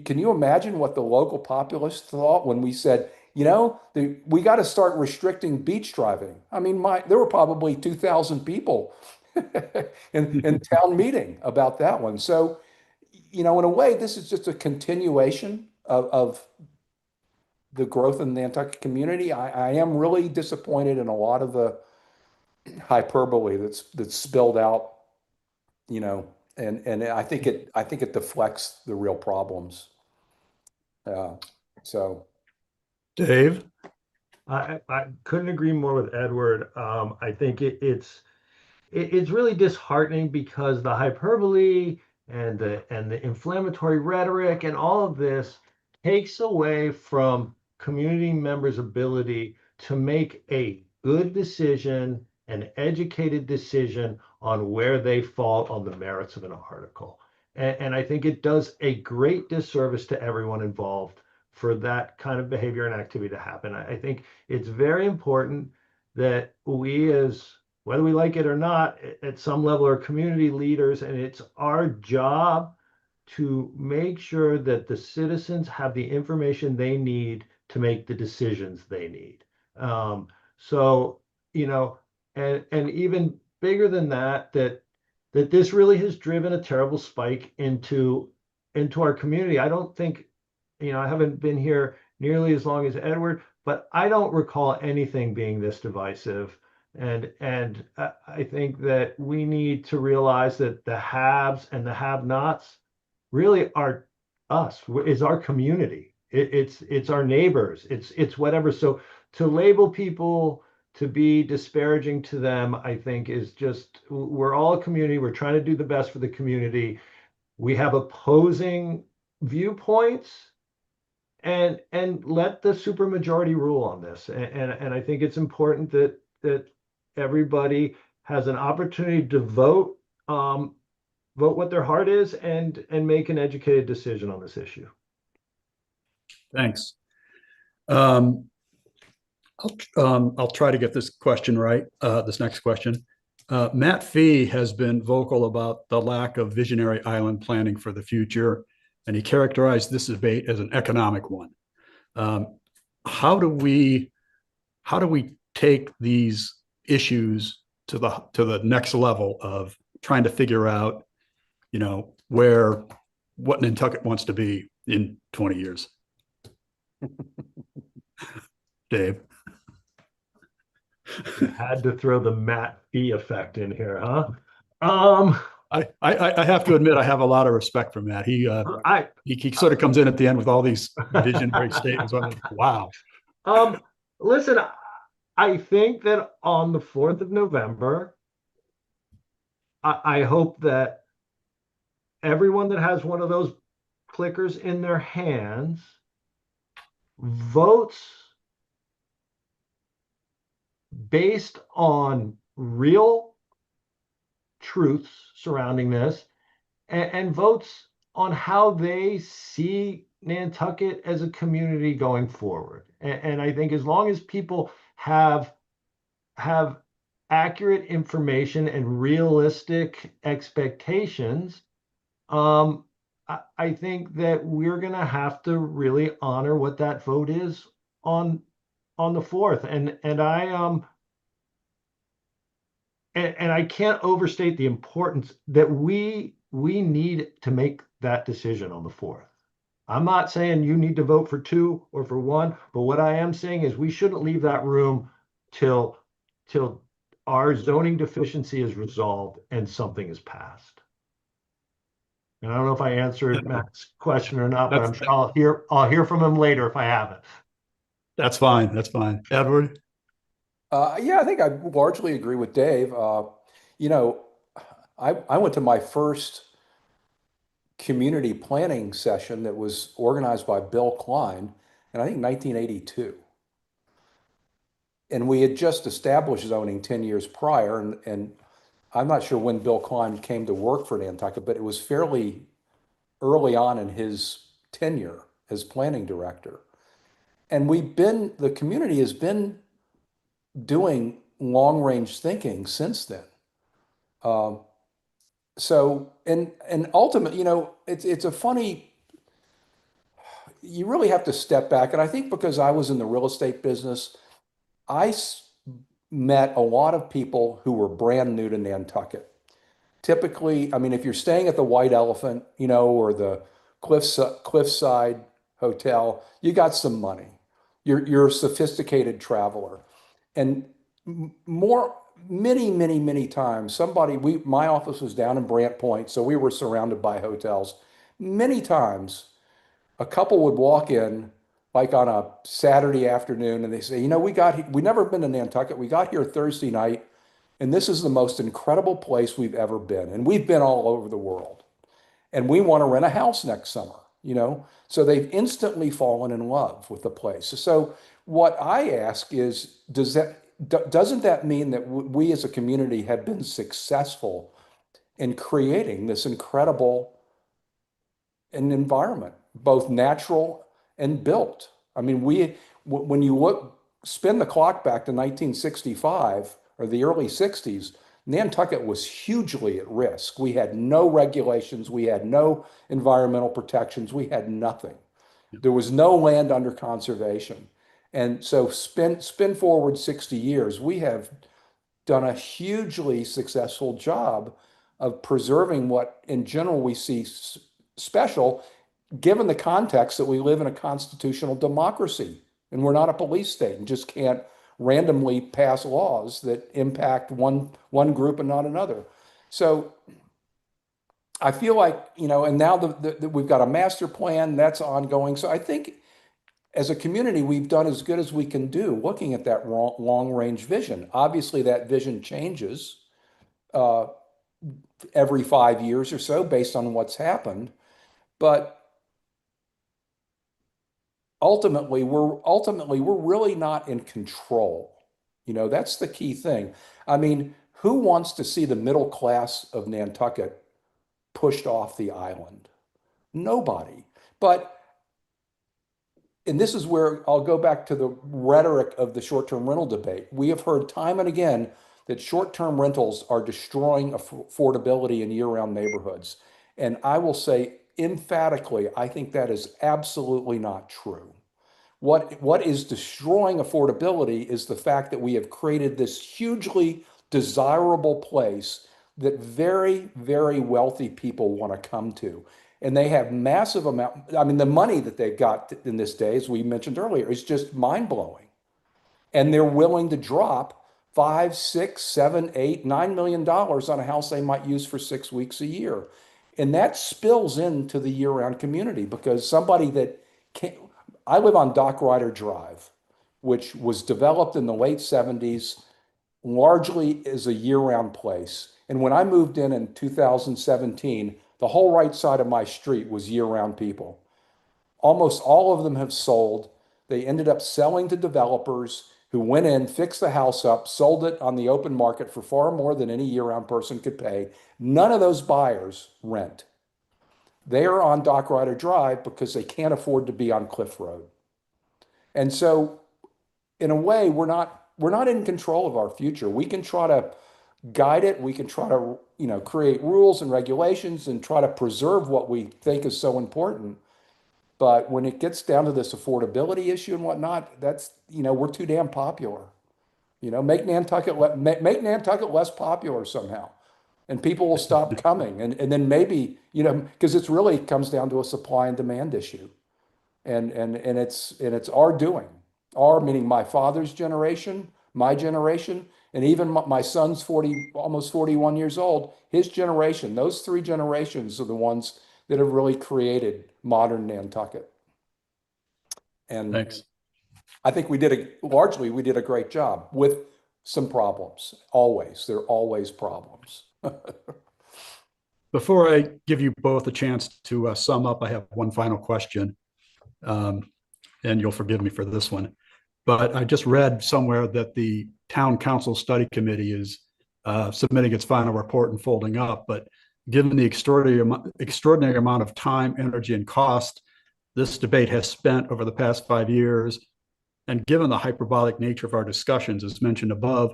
B: Can you imagine what the local populace thought when we said, we got to start restricting beach driving? I mean, there were probably 2,000 people in town meeting about that one. So, in a way, this is just a continuation of the growth in the Nantucket community. I am really disappointed in a lot of the hyperbole that's spilled out, and I think it deflects the real problems. So
A: Dave?
C: I couldn't agree more with Edward. I think it's really disheartening because the hyperbole and the inflammatory rhetoric and all of this takes away from community members' ability to make a good decision, an educated decision on where they fall on the merits of an article. And I think it does a great disservice to everyone involved for that kind of behavior and activity to happen. I think it's very important that we, as whether we like it or not, at some level are community leaders, and it's our job to make sure that the citizens have the information they need to make the decisions they need. So, you know, and even bigger than that, that this really has driven a terrible spike into our community. I don't think, I haven't been here nearly as long as Edward, but I don't recall anything being this divisive. And I think that we need to realize that the haves and the have-nots really are us, is our community. It's our neighbors. It's whatever. So to label people, to be disparaging to them, I think is just, we're all a community. We're trying to do the best for the community. We have opposing viewpoints, and let the supermajority rule on this. And I think it's important that everybody has an opportunity to vote what their heart is, and make an educated decision on this issue.
A: Thanks. I'll try to get this question right, this next question. Matt Fee has been vocal about the lack of visionary island planning for the future, and he characterized this debate as an economic one. How do we take these issues to the next level of trying to figure out, what Nantucket wants to be in 20 years? Dave?
C: You had to throw the Matt Fee effect in here, huh? Um,
A: I have to admit, I have a lot of respect for Matt. He sort of comes in at the end with all these visionary statements. I'm like, wow.
C: Listen, I think that on the 4th of November, I hope that everyone that has one of those clickers in their hands votes based on real truths surrounding this, and votes on how they see Nantucket as a community going forward. And I think as long as people have accurate information and realistic expectations, I think that we're going to have to really honor what that vote is on the 4th. And I can't overstate the importance that we need to make that decision on the 4th. I'm not saying you need to vote for 2 or for 1, but what I am saying is we shouldn't leave that room till our zoning deficiency is resolved and something is passed. And I don't know if I answered Matt's question or not, but I'm sure I'll hear from him later if I haven't.
A: That's fine. That's fine. Edward?
B: Yeah, I think I largely agree with Dave. You know, I went to my first community planning session that was organized by Bill Klein in I think 1982. And we had just established zoning 10 years prior. And I'm not sure when Bill Klein came to work for Nantucket, but it was fairly early on in his tenure as planning director. And the community has been doing long range thinking since then. Um, and ultimately, it's a funny, you really have to step back. And I think because I was in the real estate business, I met a lot of people who were brand new to Nantucket. Typically, I mean, if you're staying at the White Elephant, or the Cliffside Hotel, you got some money. You're a sophisticated traveler. And more, many times, my office was down in Brant Point, so we were surrounded by hotels. Many times, a couple would walk in like on a Saturday afternoon and they say, we never been to Nantucket. We got here Thursday night and this is the most incredible place we've ever been. And we've been all over the world and we want to rent a house next summer. So they've instantly fallen in love with the place. So what I ask is, doesn't that mean that we as a community have been successful in creating this incredible an environment, both natural and built? I mean, when you spin the clock back to 1965 or the early 60s, Nantucket was hugely at risk. We had no regulations, we had no environmental protections, we had nothing. There was no land under conservation. And so spin forward 60 years, we have done a hugely successful job of preserving what in general we see special, given the context that we live in a constitutional democracy and we're not a police state and just can't randomly pass laws that impact one group and not another. So I feel like, and now we've got a master plan that's ongoing. So I think as a community, we've done as good as we can do looking at that long range vision. Obviously, that vision changes every 5 years or so based on what's happened. But ultimately, we're really not in control. That's the key thing. I mean, who wants to see the middle class of Nantucket pushed off the island? Nobody. And this is where I'll go back to the rhetoric of the short-term rental debate. We have heard time and again that short-term rentals are destroying affordability in year-round neighborhoods. And I will say emphatically, I think that is absolutely not true. What is destroying affordability is the fact that we have created this hugely desirable place that very, very wealthy people want to come to. And they have massive amount. I mean, the money that they've got in this day, as we mentioned earlier, is just mind-blowing. And they're willing to drop 5, 6, 7, 8, $9 million on a house they might use for 6 weeks a year. And that spills into the year-round community because somebody that can't, I live on Dock Rider Drive, which was developed in the late 70s, largely as a year-round place. And when I moved in 2017, the whole right side of my street was year-round people. Almost all of them have sold. They ended up selling to developers who went in, fixed the house up, sold it on the open market for far more than any year-round person could pay. None of those buyers rent. They are on Dock Rider Drive because they can't afford to be on Cliff Road. And so, in a way, we're not we're not in control of our future. We can try to guide it. We can try to, create rules and regulations and try to preserve what we think is so important. But when it gets down to this affordability issue and whatnot, that's, we're too damn popular. Make make Nantucket less popular somehow, and people will stop coming. And then maybe, because it's really comes down to a supply and demand issue. And it's our doing. Our meaning my father's generation, my generation, and even my son's 40, almost 41 years old, his generation. Those three generations are the ones that have really created modern Nantucket. And
A: Thanks.
B: I think we did a great job with some problems. Always, there are always problems.
A: Before I give you both a chance to sum up, I have one final question. And you'll forgive me for this one. But I just read somewhere that the Town Council Study Committee is submitting its final report and folding up. But given the extraordinary amount of time, energy, and cost this debate has spent over the past 5 years, and given the hyperbolic nature of our discussions, as mentioned above,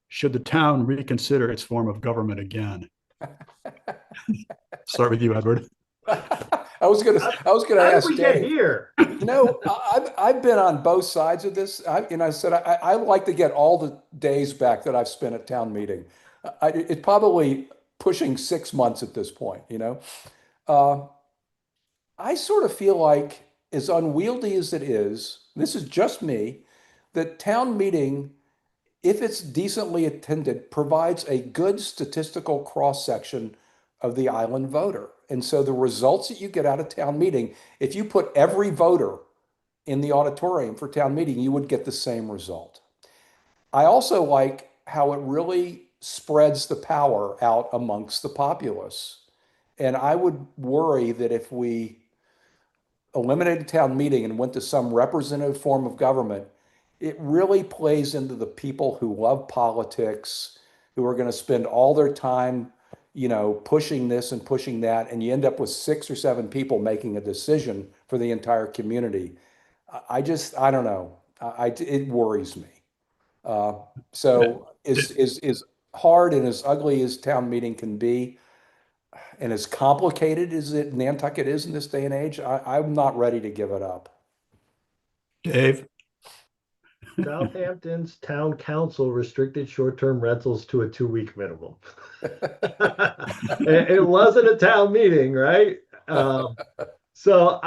A: should the town reconsider its form of government again? Start with you, Edward.
B: I was gonna
C: How did
B: ask
C: we get
B: Dave.
C: here?
B: I've been on both sides of this. I said I like to get all the days back that I've spent at town meeting. It's probably pushing 6 months at this point. I sort of feel like, as unwieldy as it is, this is just me, that town meeting, if it's decently attended, provides a good statistical cross-section of the island voter. And so the results that you get out of town meeting, if you put every voter in the auditorium for town meeting, you would get the same result. I also like how it really spreads the power out amongst the populace. And I would worry that if we eliminated town meeting and went to some representative form of government, it really plays into the people who love politics, who are going to spend all their time, pushing this and pushing that, and you end up with 6 or 7 people making a decision for the entire community. I don't know. It worries me. So as hard and as ugly as town meeting can be, and as complicated as Nantucket is in this day and age, I'm not ready to give it up.
A: Dave?
C: Southampton's town council restricted short-term rentals to a 2-week minimum. It wasn't a town meeting, right? So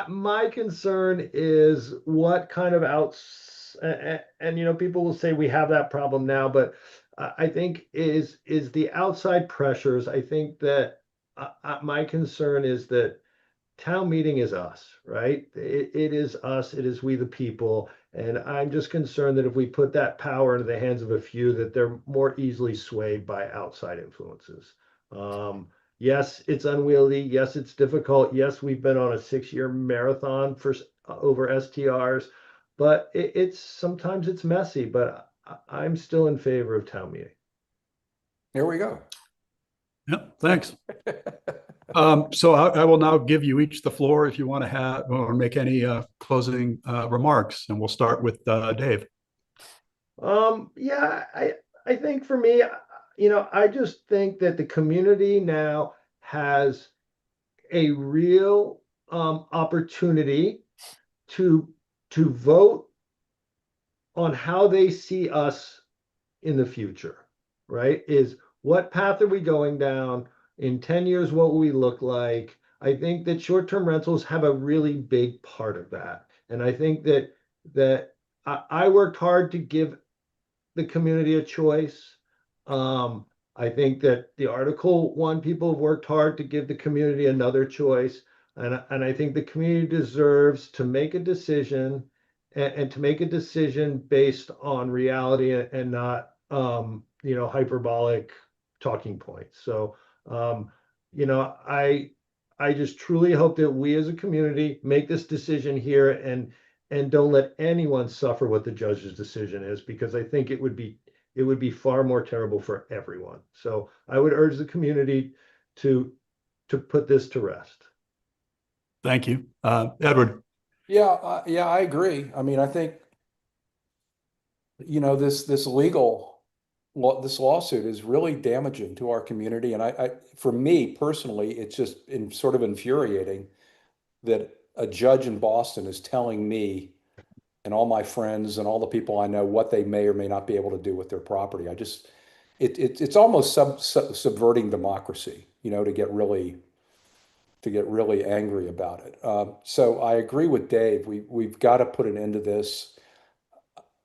C: my concern is what kind of and people will say we have that problem now, but I think is the outside pressures. I think that my concern is that town meeting is us, right? It is us. It is we the people. And I'm just concerned that if we put that power into the hands of a few, that they're more easily swayed by outside influences. Yes, it's unwieldy. Yes, it's difficult. Yes, we've been on a 6-year marathon for over STRs, but it's sometimes it's messy. But I'm still in favor of town meeting.
B: Here we go.
A: Yep, thanks. So I will now give you each the floor if you want to have or make any closing remarks, and we'll start with Dave.
C: Yeah, I think for me, I just think that the community now has a real opportunity to vote on how they see us in the future, right? Is what path are we going down? In 10 years, what will we look like? I think that short-term rentals have a really big part of that. And I think that I worked hard to give the community a choice. I think that the Article 1 people have worked hard to give the community another choice. And I think the community deserves to make a decision and to make a decision based on reality and not, hyperbolic talking points. So, I just truly hope that we as a community make this decision here and don't let anyone suffer what the judge's decision is, because I think it would be far more terrible for everyone. So I would urge the community to put this to rest.
A: Thank you. Edward?
B: Yeah, I agree. I mean, I think this this lawsuit is really damaging to our community. And for me personally, it's just sort of infuriating that a judge in Boston is telling me and all my friends and all the people I know what they may or may not be able to do with their property. It's almost subverting democracy, to get really angry about it. So I agree with Dave. We've got to put an end to this.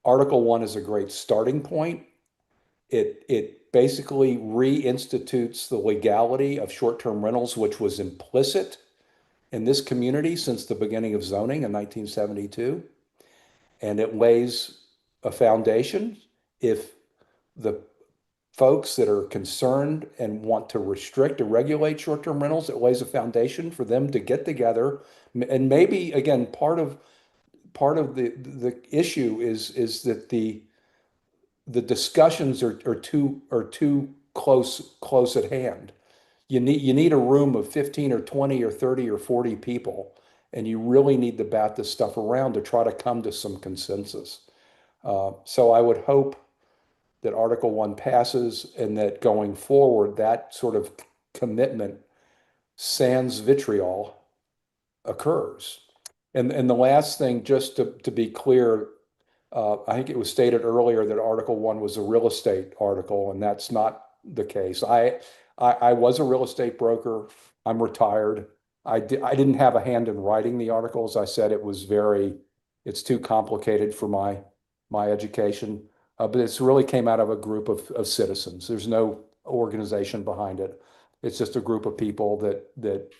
B: Article 1 is a great starting point. It basically reinstitutes the legality of short-term rentals, which was implicit in this community since the beginning of zoning in 1972. And it lays a foundation. If the folks that are concerned and want to restrict or regulate short-term rentals, it lays a foundation for them to get together. And maybe, again, part of the issue is that the discussions are too close at hand. You need a room of 15 or 20 or 30 or 40 people, and you really need to bat this stuff around to try to come to some consensus. So I would hope that Article 1 passes, and that going forward, that sort of commitment sans vitriol occurs. And the last thing, just to be clear, I think it was stated earlier that Article 1 was a real estate article, and that's not the case. I was a real estate broker. I'm retired. I didn't have a hand in writing the articles. I said it's too complicated for my education. But it's really came out of a group of citizens. There's no organization behind it. It's just a group of people that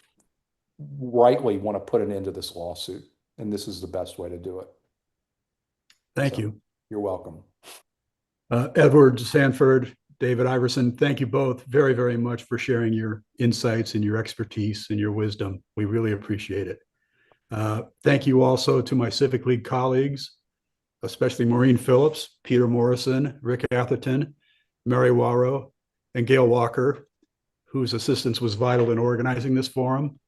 B: rightly want to put an end to this lawsuit, and this is the best way to do it.
A: Thank you.
B: You're welcome.
A: Edward Sanford, David Iverson, thank you both very, very much for sharing your insights and your expertise and your wisdom. We really appreciate it. Thank you also to my Civic League colleagues, especially Maureen Phillips, Peter Morrison, Rick Atherton, Mary Warrow, and Gail Walker, whose assistance was vital in organizing this forum.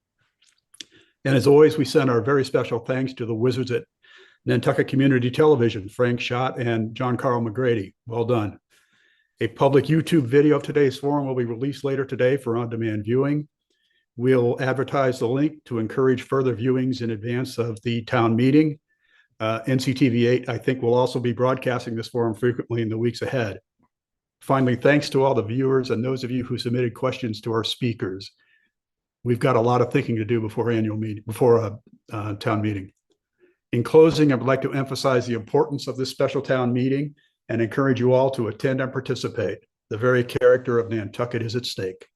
A: And as always, we send our very special thanks to the wizards at Nantucket Community Television, Frank Schott and John Carl McGrady. Well done. A public YouTube video of today's forum will be released later today for on-demand viewing. We'll advertise the link to encourage further viewings in advance of the town meeting. NCTV 8, I think, will also be broadcasting this forum frequently in the weeks ahead. Finally, thanks to all the viewers and those of you who submitted questions to our speakers. We've got a lot of thinking to do before a town meeting. In closing, I would like to emphasize the importance of this special town meeting and encourage you all to attend and participate. The very character of Nantucket is at stake.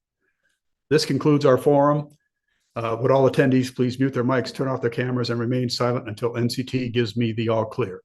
A: This concludes our forum. Would all attendees please mute their mics, turn off their cameras, and remain silent until NCT gives me the all clear.